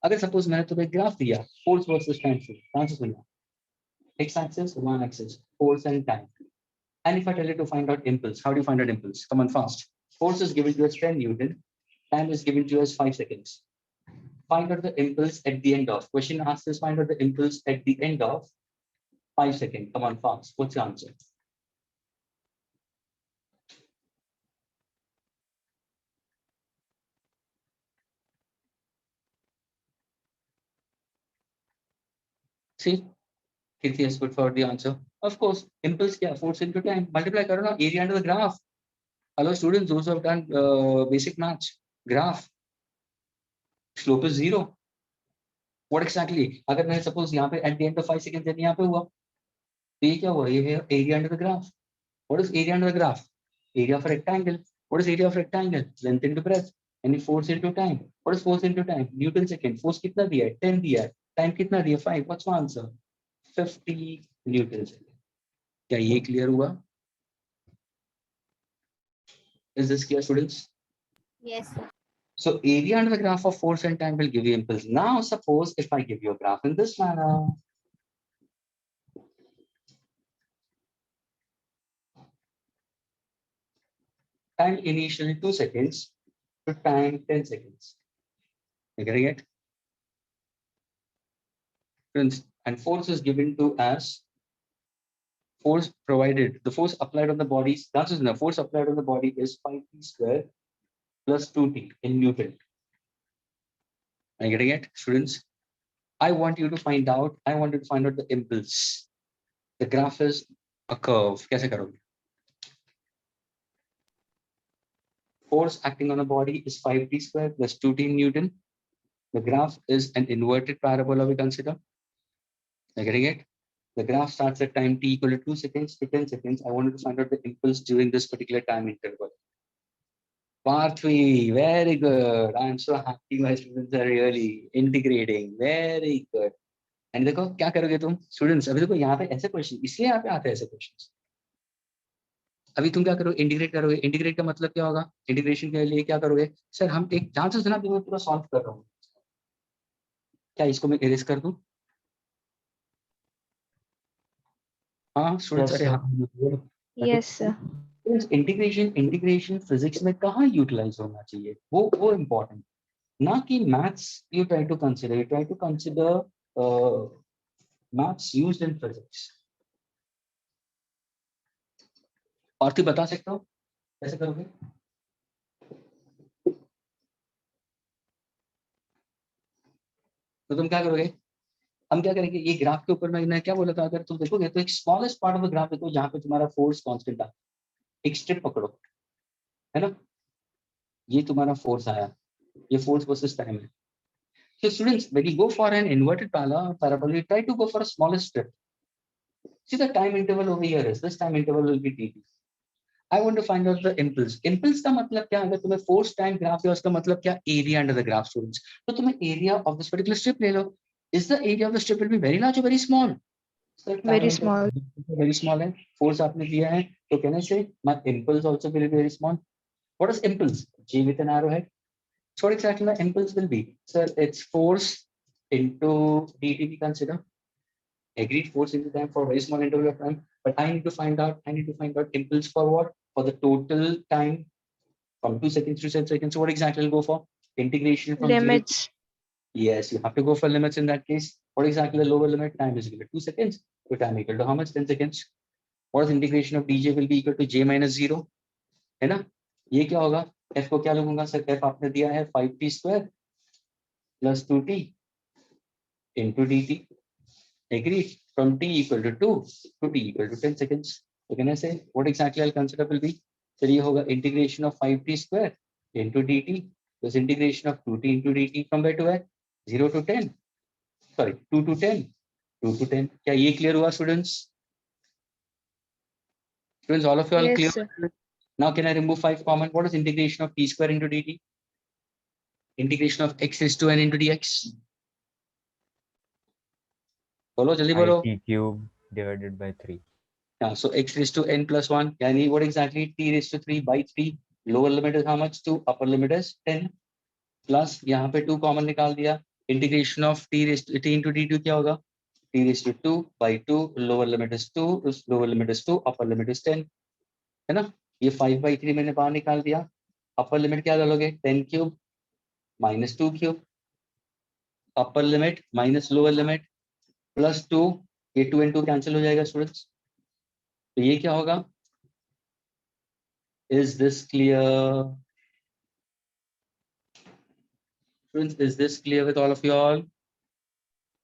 अगर suppose मैंने तुम्हें graph दिया, force versus time force, ध्यान से सुनना. X-axis, Y-axis, force and time. And if I tell you to find out impulse, how do you find out impulse? Come on, fast. Force is given to us 10 Newton. Time is given to us 5 seconds. Find out the impulse at the end of. Question asks us find out the impulse at the end of 5 seconds. Come on, fast. What's the answer? See, Kirti has put forward the answer. Of course, impulse क्या? Force into time. Multiply करो ना, area under the graph. Hello students, those who have done basic maths, graph. Slope is 0. What exactly? अगर मैं suppose यहाँ पे at the end of 5 seconds यहाँ पे हुआ, तो ये क्या हुआ? ये है area under the graph. What is area under the graph? Area of a rectangle. What is area of rectangle? Length into breadth. Any force into time. What is force into time? Newton second. Force कितना दिया है? 10 दिया है. Time कितना दिया? 5. What's my answer? 50 Newton second. क्या ये clear हुआ? Is this clear, students? Yes, sir. So area under the graph of force and time will give you impulse. Now suppose if I give you a graph in this manner. Time initially 2 seconds to time 10 seconds. You getting it? And force is given to as force provided. The force applied on the body, that's the force applied on the body is 5t square plus 2t in Newton. Are you getting it, students? I want you to find out the impulse. The graph is a curve. कैसे करोगे? Force acting on a body is 5t square plus 2t Newton. The graph is an inverted parabola we consider. Are you getting it? The graph starts at time t equal to 2 seconds to 10 seconds. I wanted to find out the impulse during this particular time interval. Part 3, very good. I'm so happy my students are really integrating. Very good. And देखो क्या करोगे तुम students? अभी देखो यहाँ पे ऐसे question, इसलिए यहाँ पे आते हैं ऐसे क्वेश्चंस। अभी तुम क्या करोगे? इंटीग्रेट करोगे। इंटीग्रेट का मतलब क्या होगा? इंटीग्रेशन के लिए क्या करोगे? सर हम एक चांसेस ना मैं पूरा सॉल्व कर रहा हूँ, क्या इसको मैं इरेज कर दूं? हाँ स्टूडेंट्स, Yes, अरे sir. हाँ। Yes, sir. Integration integration physics में कहाँ यूटिलाइज होना चाहिए, वो इम्पोर्टेंट, ना कि maths. You try to consider maths used in physics. और तू बता सकते हो कैसे करोगे? तो तुम क्या करोगे? हम क्या करेंगे, ये ग्राफ के ऊपर मैंने क्या बोला था, अगर तुम देखोगे तो एक smallest part of the graph देखो जहाँ पे तुम्हारा फोर्स कांस्टेंट था। एक स्ट्रिप पकड़ो, है ना, ये तुम्हारा फोर्स आया, ये फोर्स वर्सेस टाइम है। So students, when you go for an inverted parabola, you try to go for a smaller strip. See the time interval over here is, this time interval will be dt. I want to find out the impulse. Impulse का मतलब क्या? अगर तुम्हें force time graph है उसका मतलब क्या? Area under the graph, students. तो तुम्हें area of this particular strip ले लो. Is the area of the strip will be very large or very small? Sir, time Very interval small. very small है. Force आपने दिया है, तो can I say my impulse also will be very small? What is impulse? G with an arrowhead. So what exactly my impulse will be? Sir, it's force into dt we consider. Agreed, force into time for a very small interval of time. But I need to find out impulse for what? For the total time from 2 seconds to 10 seconds. So what exactly will go for? Integration from 0 to. Limits. Yes, you have to go for limits in that case. What exactly the lower limit? Time is equal to 2 seconds. So time equal to how much? 10 seconds. What is integration of dj will be equal to j minus 0. है ना? ये क्या होगा? f को क्या लिखूंगा sir? f आपने दिया है 5t square plus 2t into dt. Agreed. From t equal to 2 to t equal to 10 seconds. So can I say what exactly I'll consider will be? So ये होगा integration of 5t square into dt plus integration of 2t into dt from where to where? 0 to 10. Sorry, 2 to 10. 2 to 10. क्या ये clear हुआ students? Students, all of you all clear? Yes, sir. Now can I remove 5 common? What is integration of t square into dt? Integration of x raised to n into dx. बोलो जल्दी बोलो. IT cube divided by 3. Yeah, so x raised to n plus 1. Yani what exactly? T raised to 3 by 3. Lower limit is how much? 2. Upper limit is 10. Plus यहाँ पे 2 common निकाल दिया. Integration of t raised to t into d2 क्या होगा? T raised to 2 by 2. Lower limit is 2. Lower limit is 2. Upper limit is 10. है ना? ये 5 by 3 मैंने बाहर निकाल दिया. Upper limit क्या डालोगे? 10 cube minus 2 cube. Upper limit minus lower limit plus 2. ये 2 and 2 cancel हो जाएगा स्टूडेंट्स. तो ये क्या होगा? Is this clear? Students, is this clear with all of you all?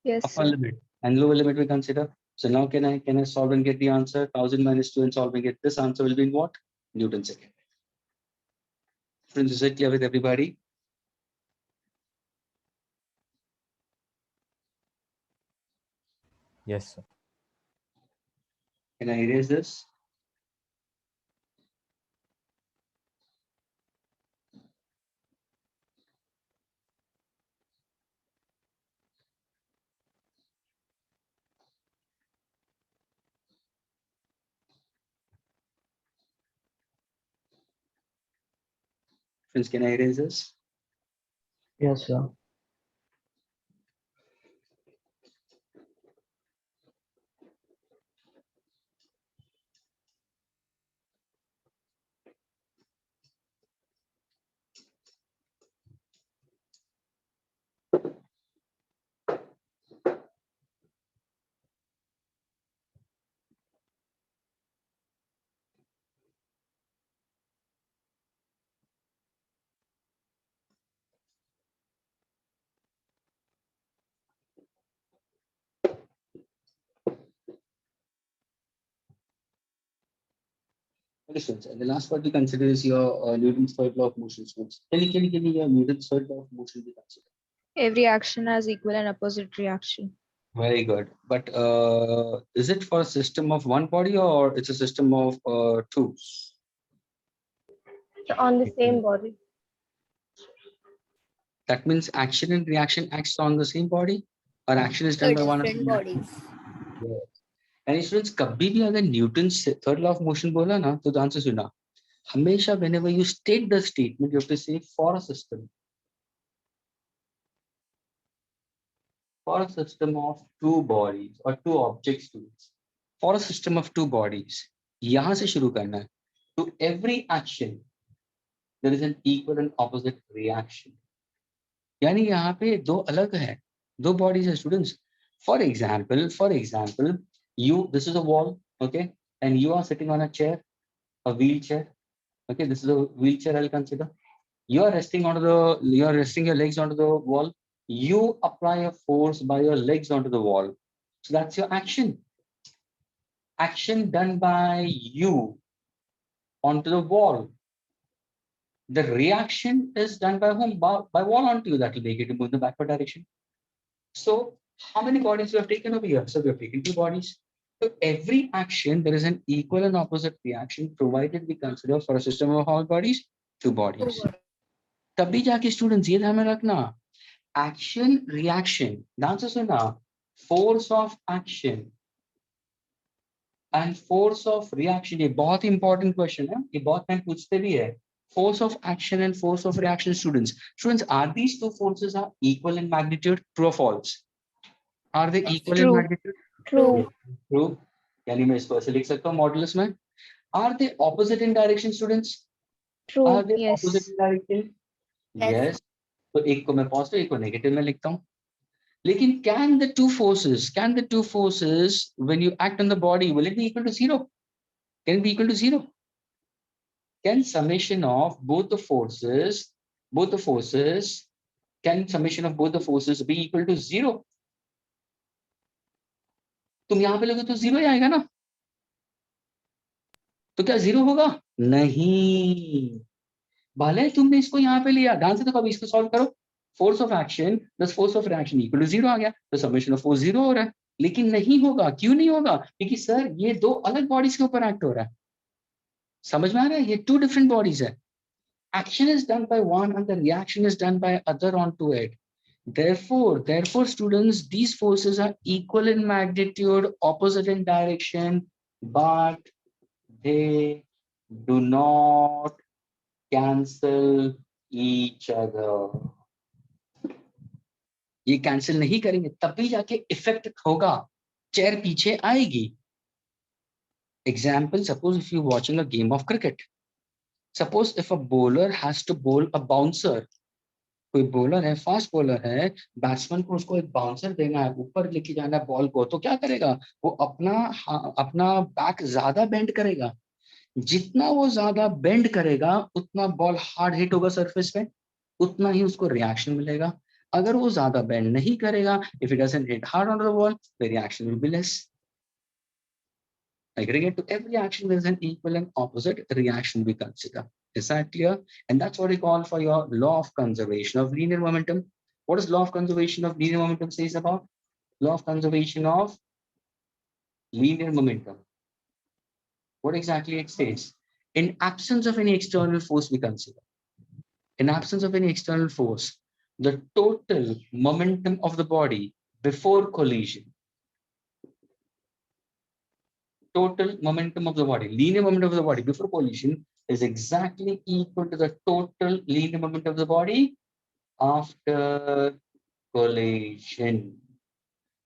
Yes, Upper sir. limit and lower limit we consider. So now can I solve and get the answer? 1000 minus 2 and solve and get this answer will be in what? Newton second. Students, is it clear with everybody? Yes, sir. Can I erase this? Friends, can I erase this? Yes, sir. Students, and the last part we consider is your Newton's third law of motion. Students, can you your Newton's third law of motion be considered? Every action has equal and opposite reaction. Very good. But is it for a system of one body or it's a system of two? On the same body. That means action and reaction acts on the same body, or action is done The by one. different bodies. And students, कभी भी अगर Newton's third law of motion बोला ना, तो ध्यान से सुना. हमेशा whenever you state the statement, you have to say for a system. For a system of two bodies or two objects, students. For a system of two bodies, यहाँ से शुरू करना है. To every action, there is an equal and opposite reaction. यानी यहाँ पे दो अलग है, दो bodies है students. For example, you, this is a wall, okay, and you are sitting on a chair, a wheelchair, okay, this is a wheelchair I'll consider. You are resting your legs onto the wall. You apply a force by your legs onto the wall. So that's your action. Action done by you onto the wall. The reaction is done by whom? By wall onto you. That will make it to move in the backward direction. So how many bodies you have taken over here? So we have taken two bodies. So every action, there is an equal and opposite reaction, provided we consider for a system of all bodies, two bodies. तभी जाके students ये ध्यान में रखना, action reaction, ध्यान से सुनना, force of action and force of reaction, ये बहुत important question है, ये बहुत टाइम पूछते भी है. Force of action and force of reaction, students, are these two forces are equal in magnitude? True or false? Are they equal in True. magnitude? True. True. यानी मैं इसको ऐसे लिख सकता हूँ मॉडुलस में. Are they opposite in direction, students? True. Are they Yes. opposite in direction? Yes. Yes. तो एक को मैं पॉजिटिव, एक को नेगेटिव में लिखता हूँ. लेकिन can the two forces when you act on the body, will it be equal to zero? Can it be equal to zero? Can summation of both the forces, can summation of both the forces be equal to zero? तुम यहाँ पे लोगे तो zero ही आएगा ना. तो क्या zero होगा? नहीं. भले तुमने इसको यहाँ पे लिया, ध्यान से देखो, अभी इसको सॉल्व करो. Force of action plus force of reaction equal to zero आ गया, तो समेशन ऑफ फोर्स जीरो हो रहा है. लेकिन नहीं होगा. क्यों नहीं होगा? क्योंकि सर ये दो अलग बॉडीज के ऊपर एक्ट हो रहा है. समझ में आ रहा है? ये टू डिफरेंट बॉडीज है. Action is done by one and the reaction is done by other on to it. Therefore, students, these forces are equal in magnitude, opposite in direction, but they do not cancel each other. ये cancel नहीं करेंगे, तभी जाके effect होगा, chair पीछे आएगी. Example, suppose if you're watching a game of cricket. Suppose if a bowler has to bowl a bouncer. कोई bowler है, फास्ट बॉलर है, बैट्समैन को उसको एक बाउंसर देना है, ऊपर लेके जाना है बॉल को, तो क्या करेगा वो? अपना बैक ज्यादा बेंड करेगा. जितना वो ज्यादा बेंड करेगा उतना बॉल हार्ड हिट होगा सरफेस पे, उतना ही उसको रिएक्शन मिलेगा. अगर वो ज्यादा बेंड नहीं करेगा, if it doesn't hit hard on the ball, the reaction will be less. Aggregate to every action, there is an equal and opposite reaction we consider. Is that clear? And that's what we call for your law of conservation of linear momentum. What does law of conservation of linear momentum says about? Law of conservation of linear momentum. What exactly it says? In absence of any external force we consider. In absence of any external force, the total momentum of the body before collision, total momentum of the body, linear momentum of the body before collision is exactly equal to the total linear momentum of the body after collision.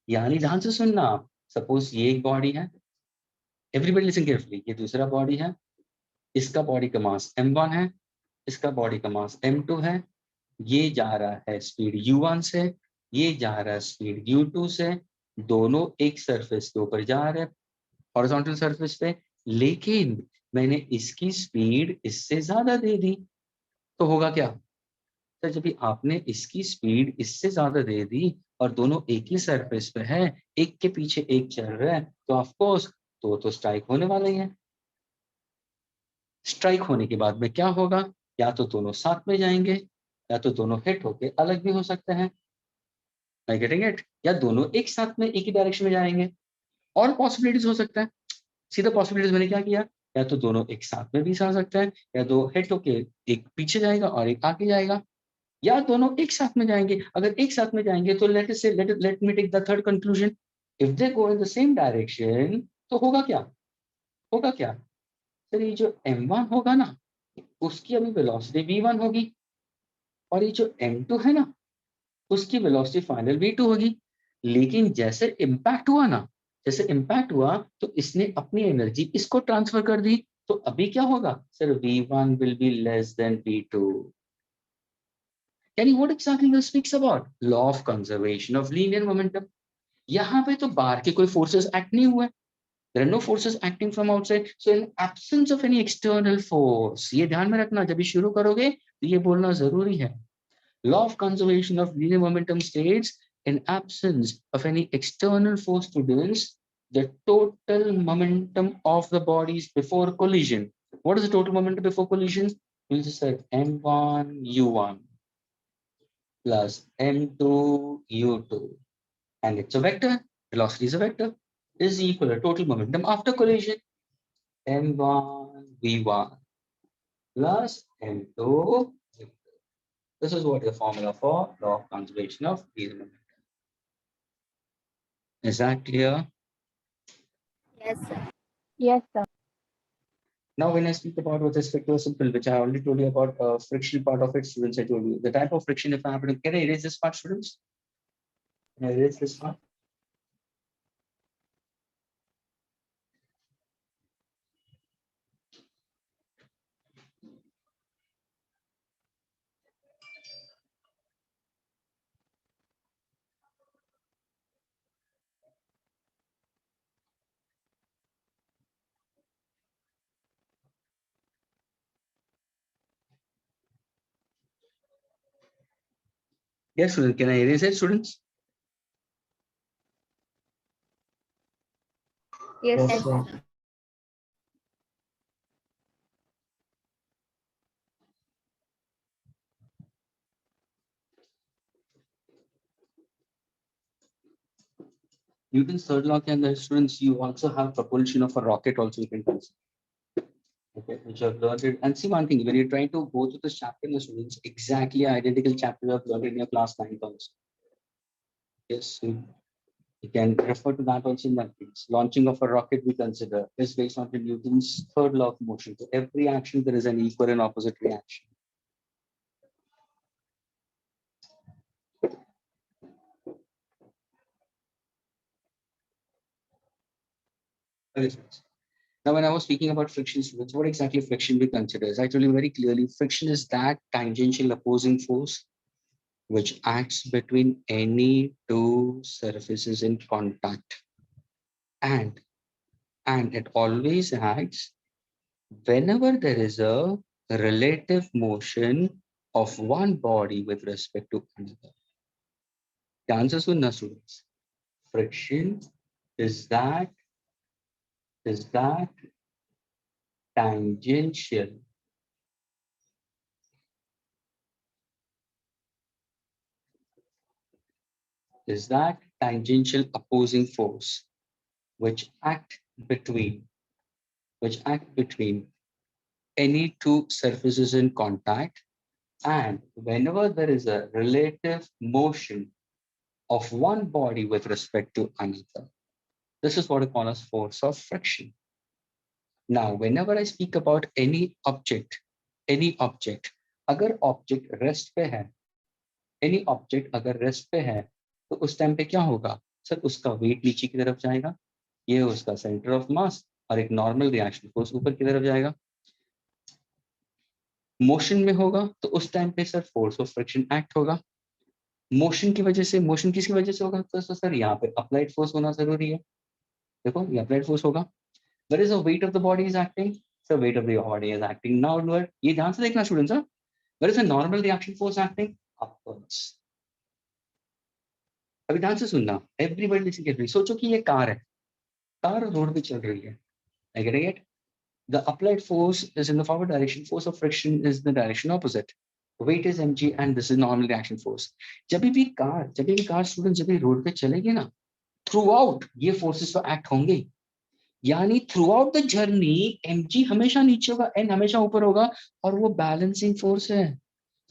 यानी ध्यान से सुनना, suppose ये एक body है, everybody listen carefully, ये दूसरा body है, इसका बॉडी का मास m1 है, इसका बॉडी का मास m2 है, ये जा रहा है स्पीड u1 से, ये जा रहा है स्पीड u2 से, दोनों एक सरफेस के ऊपर जा रहे हैं हॉरिजॉन्टल सरफेस पे, लेकिन मैंने इसकी स्पीड इससे ज्यादा दे दी, तो होगा क्या? तो जब आपने इसकी स्पीड इससे ज्यादा दे दी और दोनों एक ही सरफेस पे है, एक के पीछे एक चल रहा है, तो ऑफ कोर्स तो स्ट्राइक होने वाला ही है. स्ट्राइक होने के बाद में क्या होगा, या तो दोनों साथ में जाएंगे या तो दोनों हिट होके अलग भी हो सकते हैं, आई गेटिंग इट, या दोनों एक साथ में एक ही डायरेक्शन में जाएंगे। और पॉसिबिलिटीज हो सकता है, सीधा पॉसिबिलिटीज मैंने क्या किया, या तो दोनों एक साथ में भी जा सकते हैं, या दो हिट होके एक पीछे जाएगा और एक आगे जाएगा, या दोनों एक साथ में जाएंगे। अगर एक साथ में जाएंगे तो let me take the third conclusion, if they go in the same direction तो होगा क्या, होगा क्या सर, ये जो m1 होगा ना उसकी अभी वेलोसिटी v1 होगी, और ये जो m2 है ना उसकी वेलोसिटी फाइनल v2 होगी। लेकिन जैसे इम्पैक्ट हुआ ना, जैसे इम्पैक्ट हुआ तो इसने अपनी एनर्जी इसको ट्रांसफर कर दी, तो अभी क्या होगा sir, v1 will be less than v2। यानी what exactly this speaks about, law of conservation of linear momentum. यहाँ पे तो बाहर के कोई फोर्सेस एक्ट नहीं हुए, there are no forces acting from outside, so in absence of any external force, ये ध्यान में रखना, जब भी शुरू करोगे तो ये बोलना जरूरी है। Law of conservation of linear momentum states, in absence of any external force to produce the total momentum of the bodies before collision. What is the total momentum before collision? We'll just say m1 u1 plus m2 u2, and it's a vector, velocity is a vector, is equal to total momentum after collision, m1 v1 plus m2 v2. This is what the formula for law of conservation of linear momentum. Is that clear? Yes, sir. Yes, sir. Now, when I speak about with respect to a simple, which I already told you about friction part of it, students, I told you the type of friction. If I happen to, can I erase this part, students? Can I erase this part? Yes, students. Can I erase it, students? Yes, Yes, Yes, sir. sir. Newton's third law can, the students, you also have propulsion of a rocket also you can consider. Okay, which I've learned it. And see one thing, when you're trying to go through this chapter, the students, exactly identical chapter I've learned in your class 9 also. Yes, you can refer to that also in that case. Launching of a rocket, we consider, is based on Newton's third law of motion. So every action, there is an equal and opposite reaction. Okay, students. Now, when I was speaking about friction, students, what exactly friction we consider? I told you very clearly, friction is that tangential opposing force which acts between any two surfaces in contact. And it always acts whenever there is a relative motion of one body with respect to another. The answer is no, students. Friction is that tangential opposing force which act between any two surfaces in contact, and whenever there is a relative motion of one body with respect to another. This is what we call as force of friction. Now, whenever I speak about any object, अगर object rest पे है, any object अगर rest पे है, तो उस time पे क्या होगा सर, उसका weight नीचे की तरफ जाएगा, ये उसका center of mass, और एक normal reaction force ऊपर की तरफ जाएगा। मोशन में होगा तो उस टाइम पे sir force of friction act होगा। मोशन की वजह से, मोशन किसकी वजह से होगा, तो सर यहाँ पे अप्लाइड फोर्स होना जरूरी है। देखो ये अप्लाइड फोर्स होगा। Where is the weight of the body is acting? So weight of the body is acting downward. ये ध्यान से देखना students. Where is the normal reaction force acting? Upwards. अभी ध्यान से सुनना, एवरीबॉडी लिसन केयरफुली। सोचो कि ये कार है, कार रोड पे चल रही है, I get it. The applied force is in the forward direction, force of friction is in the direction opposite. Weight is mg and this is normal reaction force. जब भी car student जब भी road पे चलेगी ना, through out ये forces तो act होंगे, यानी through out the journey mg हमेशा नीचे होगा, n हमेशा ऊपर होगा, और वो बैलेंसिंग फोर्स है।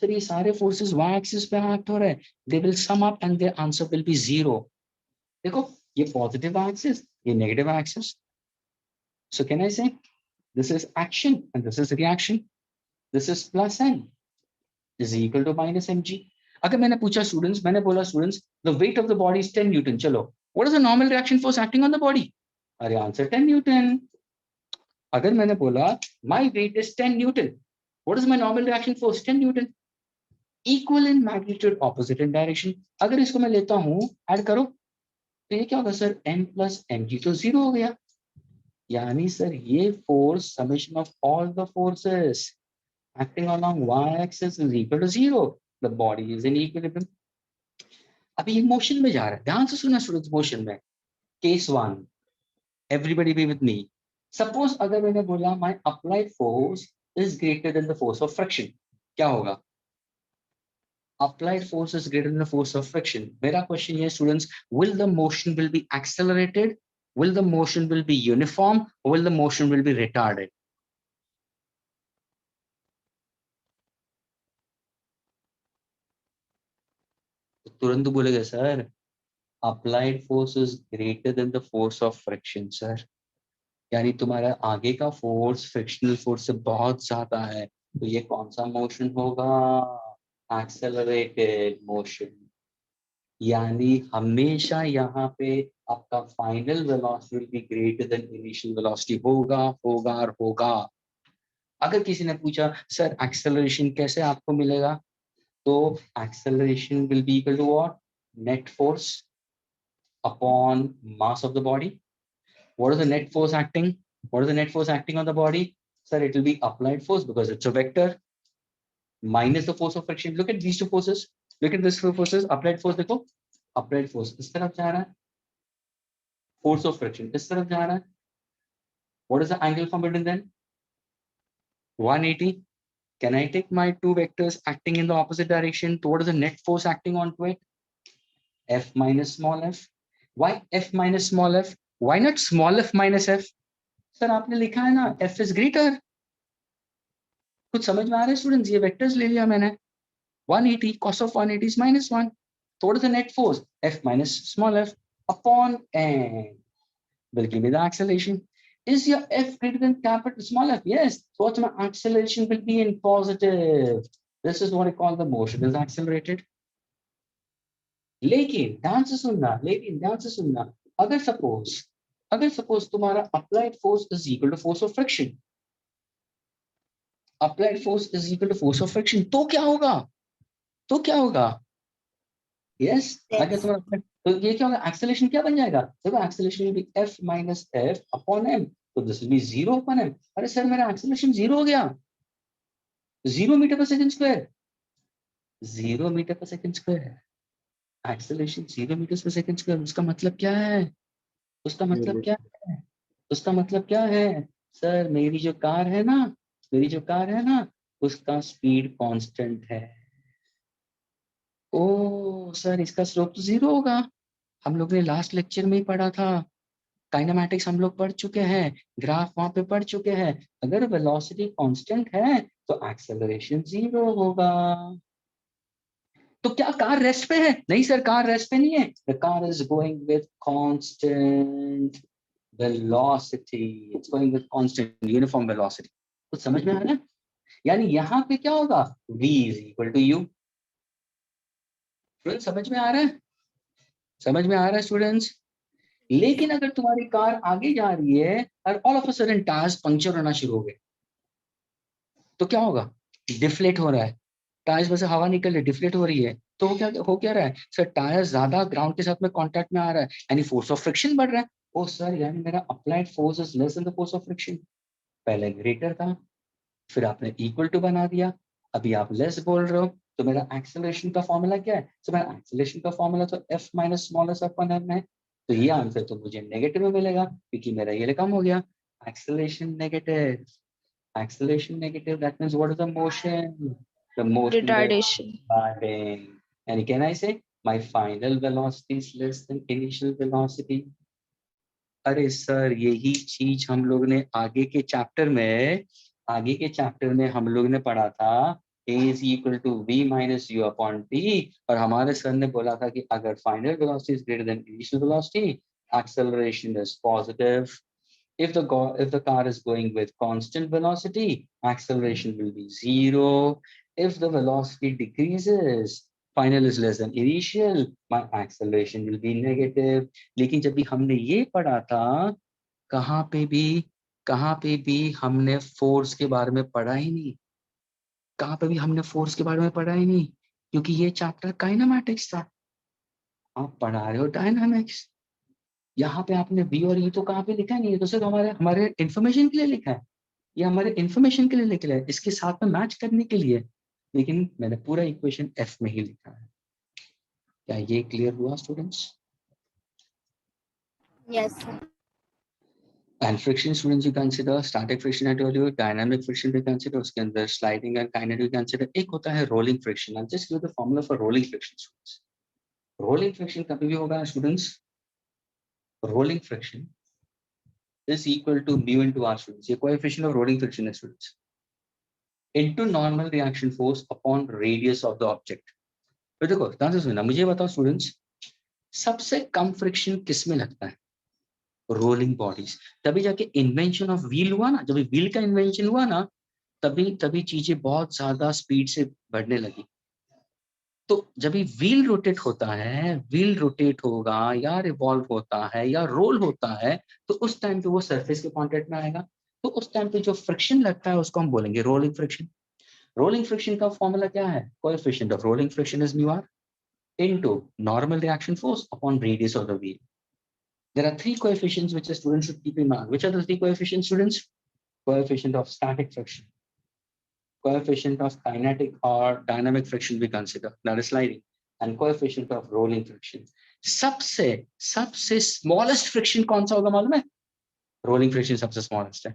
सर ये सारे फोर्सेस y एक्सिस पे एक्ट हो रहे हैं, they will sum up and their answer will be 0। देखो ये पॉजिटिव एक्सिस, ये negative axis, so can I say this is action and this is reaction, this is plus n is equal to minus mg। अगर मैंने पूछा students, मैंने बोला students the weight of the body is 10 Newton, चलो what is the normal reaction force acting on the body? अरे answer 10 Newton। अगर मैंने बोला my weight is 10 Newton, what is my normal reaction force? 10 Newton। equal in magnitude, opposite in direction। अगर इसको मैं लेता हूं, ऐड करो, तो ये क्या होगा सर, m plus mg तो 0 हो गया, यानी सर ये force summation of all the forces acting along y-axis is equal to 0. The body is in equilibrium. अभी ये मोशन में जा रहा है, ध्यान से सुना स्टूडेंट्स, मोशन में। Case 1, everybody be with me. Suppose अगर मैंने बोला my applied force is greater than the force of friction, क्या होगा? Applied force is greater than the force of friction। मेरा क्वेश्चन ये students, will the motion will be accelerated, will the motion will be uniform, or will the motion will be retarded? तुरंत बोलेगा sir applied force is greater than the force of friction sir, यानी तुम्हारा आगे का force frictional force से बहुत ज्यादा है, तो ये कौन सा मोशन होगा? Accelerated motion. यानी हमेशा यहाँ पे आपका final velocity will be greater than initial velocity, होगा होगा और होगा। अगर किसी ने पूछा सर एक्सेलरेशन कैसे आपको मिलेगा, तो acceleration will be equal to what? Net force upon mass of the body. What is the net force acting? What is the net force acting on the body? Sir, it will be applied force because it's a vector minus the force of friction. Look at these two forces. Look at these two forces. Applied force देखो, applied force इस तरफ जा रहा है, force of friction इस तरफ जा रहा है। What is the angle from between them? 180. Can I take my two vectors acting in the opposite direction? So what is the net force acting onto it? F minus small f. Why F minus small f? Why not small f minus f? Sir आपने लिखा है ना F is greater। कुछ समझ में आ रहा है students? ये वेक्टर्स ले लिया मैंने, 180 cos of 180 is minus 1. So what is the net force? F minus small f upon n will give me the acceleration. Is your F greater than capital small f? Yes. So what's my acceleration will be in positive. This is what I call the motion is accelerated. लेकिन ध्यान से सुनना, अगर suppose तुम्हारा applied force is equal to force of friction, applied force is equal to force of friction, तो क्या होगा? Yes, अगर तुम्हारा तो ये क्या होगा? एक्सेलरेशन क्या बन जाएगा? देखो acceleration will be f minus f upon m, तो this will be 0 upon m। अरे सर मेरा एक्सेलरेशन 0 हो गया, 0 मीटर पर सेकंड स्क्वायर, 0 मीटर पर सेकंड स्क्वायर, एक्सेलरेशन 0 मीटर पर सेकंड स्क्वायर। उसका मतलब क्या है? उसका मतलब क्या है सर? मेरी जो कार है ना, उसका स्पीड कांस्टेंट है। ओ सर इसका स्लोप तो 0 होगा, हम लोग ने लास्ट लेक्चर में ही पढ़ा था, काइनेमैटिक्स हम लोग पढ़ चुके हैं, ग्राफ वहां पे पढ़ चुके हैं। अगर वेलोसिटी कांस्टेंट है तो एक्सेलरेशन 0 होगा। तो क्या कार रेस्ट पे है? नहीं सर, कार रेस्ट पे नहीं है। The car is going with constant velocity, it's going with constant uniform velocity. तो समझ में आ रहा है? यानी यहाँ पे क्या होगा? v is equal to u। समझ में आ रहा है स्टूडेंट्स? लेकिन अगर तुम्हारी कार आगे जा रही है और all of a sudden tyres puncture होना शुरू हो गए, तो क्या होगा? डिफ्लेट हो रहा है, टायर्स में से हवा निकल रही है, डिफ्लेट हो रही है, तो हो क्या रहा है सर? टायर ज्यादा ग्राउंड के साथ में कांटेक्ट में आ रहा है, यानी फोर्स ऑफ फ्रिक्शन बढ़ रहा है। ओ सर, यानी मेरा applied force is less than the force of friction. पहले ग्रेटर था, फिर आपने इक्वल टू बना दिया, अभी आप लेस बोल रहे हो, तो मेरा एक्सेलरेशन का फॉर्मूला क्या है? तो मेरा एक्सेलरेशन का फॉर्मूला तो f माइनस स्मॉल एस अपन m है, तो ये आंसर तो मुझे नेगेटिव में मिलेगा क्योंकि मेरा ये कम हो गया। acceleration negative. Acceleration negative, that means what is the motion? The motion Retardation. retarding. And can I say my final velocity is less than initial velocity? अरे सर यही चीज हम लोग ने आगे के चैप्टर में हम लोग ने पढ़ा था a is equal to v minus u upon t, और हमारे सर ने बोला था कि अगर final velocity is greater than initial velocity, acceleration is positive. If the car is going with constant velocity, acceleration will be 0. If the velocity decreases, final is less than initial, my acceleration will be negative. लेकिन जब भी हमने ये पढ़ा था, कहाँ पे भी हमने फोर्स के बारे में पढ़ा ही नहीं. कहाँ पे भी हमने फोर्स के बारे में पढ़ा ही नहीं, क्योंकि ये चैप्टर काइनेमैटिक्स था. आप पढ़ा रहे हो डायनामिक्स. यहाँ पे आपने बी और ई तो कहाँ पे लिखा नहीं है, तो सिर्फ हमारे इंफॉर्मेशन के लिए लिखा है. ये हमारे इंफॉर्मेशन के लिए लिखा है, इसके साथ में मैच करने के लिए. लेकिन मैंने पूरा इक्वेशन एफ में ही लिखा है. क्या ये क्लियर हुआ students? Yes, sir. And friction students you consider static friction, I told you. Dynamic friction भी कंसीडर, उसके अंदर स्लाइडिंग एंड काइनेटिक कंसीडर. एक होता है rolling friction. I just give the formula for rolling friction students. Rolling friction कभी भी होगा students, rolling friction is equal to mu into r students. ये coefficient of rolling friction है students, into normal reaction force upon radius of the object. तो देखो ध्यान से सुनना, मुझे बताओ स्टूडेंट्स, सबसे कम फ्रिक्शन किस में लगता है? Rolling bodies. तभी जाके इन्वेंशन ऑफ व्हील हुआ ना. जब व्हील का इन्वेंशन हुआ ना, तभी चीजें बहुत ज्यादा स्पीड से बढ़ने लगी. तो जब भी व्हील रोटेट होता है, व्हील रोटेट होगा या रिवॉल्व होता है या रोल होता है, तो उस टाइम पे वो सरफेस के कांटेक्ट में आएगा. तो उस टाइम पे जो फ्रिक्शन लगता है उसको हम बोलेंगे रोलिंग फ्रिक्शन. रोलिंग फ्रिक्शन का फॉर्मूला क्या है? Coefficient of rolling friction is mu R into normal reaction force upon radius of the wheel. There are 3 coefficients which the students should keep in mind. Which are the 3 coefficients students? Coefficient of static friction, coefficient of kinetic or dynamic friction we consider, that is sliding, and coefficient of rolling friction. सबसे smallest friction कौन सा होगा मालूम है? Rolling friction सबसे smallest है.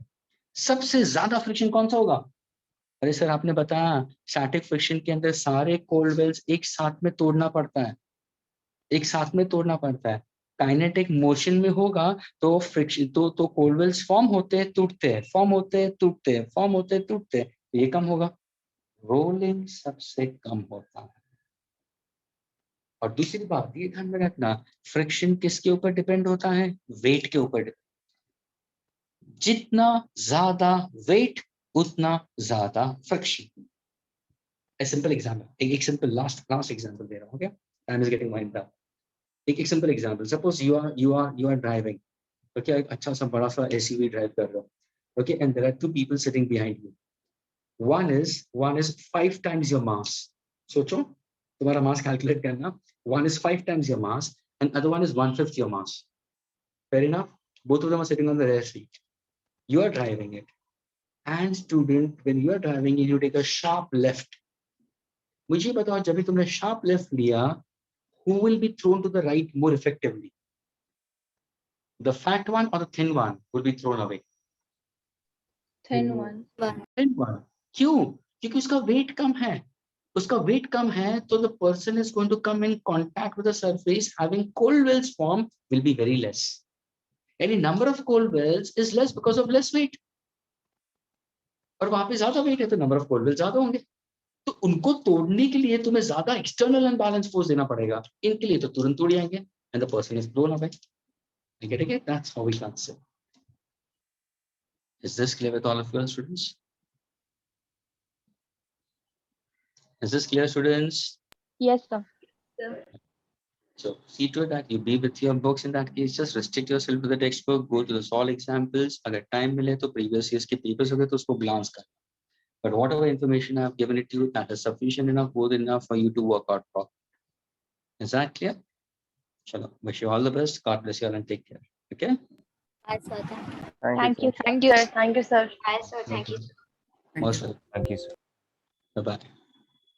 सबसे ज्यादा friction कौन सा होगा? अरे सर आपने बताया static friction के अंदर सारे cold wells एक साथ में तोड़ना पड़ता है. काइनेटिक मोशन में होगा तो फ्रिक्शन तो कोल्ड वेल्स फॉर्म होते हैं टूटते, ये कम होगा. रोलिंग सबसे कम होता है. और दूसरी बात ये ध्यान में रखना, फ्रिक्शन किसके ऊपर डिपेंड होता है? वेट के ऊपर. जितना ज्यादा वेट उतना ज्यादा फ्रिक्शन. ए सिंपल एग्जांपल, एक सिंपल लास्ट एग्जांपल दे रहा हूं. क्या time is getting wind up. एक simple example, suppose you are driving. Okay, एक अच्छा सा बड़ा सा एसयूवी ड्राइव कर रहे हो. Okay, and there are 2 people sitting behind you. One is 5 times your mass. सोचो तुम्हारा मास कैलकुलेट करना. One is 5 times your mass and other one is 1/5 your mass. Fair enough? Both of them are sitting on the rear seat. You are driving it. And student, when you are driving it, you take a sharp left. मुझे बताओ जब भी तुमने sharp left लिया, who will be thrown to the right more effectively? The fat one or the thin one will be thrown away? Thin one. Thin one. क्यों? क्योंकि उसका wait कम है, तो the person is going to come in contact with the surface having cold wells form will be very less. Any number of cold wells is less because of less weight. और वहां पे ज्यादा wait है तो number of cold Wales ज्यादा होंगे. तो उनको तोड़ने के लिए तुम्हें ज्यादा एक्सटर्नल अनबैलेंस फोर्स देना पड़ेगा. इनके लिए तो तुरंत तोड़ जाएंगे and the person is blown away. You get it? That's how we consider. Is this clear with all of you students? Is this clear, students? Yes, sir. So see to it that you be with your books. In that case, just restrict yourself to the textbook. Go to the solve examples. अगर time मिले तो previous years के papers हो गए तो उसको glance कर. But whatever information I have given it to you, that is sufficient enough, good enough for you to work out properly. Is that clear? Chalo, wish you all the best. God bless you all and take care. Okay? Bye, sir. Thank you. Thank you, sir. Thank you, sir. Bye, sir. Thank you. Most welcome. Thank you, sir. Bye-bye.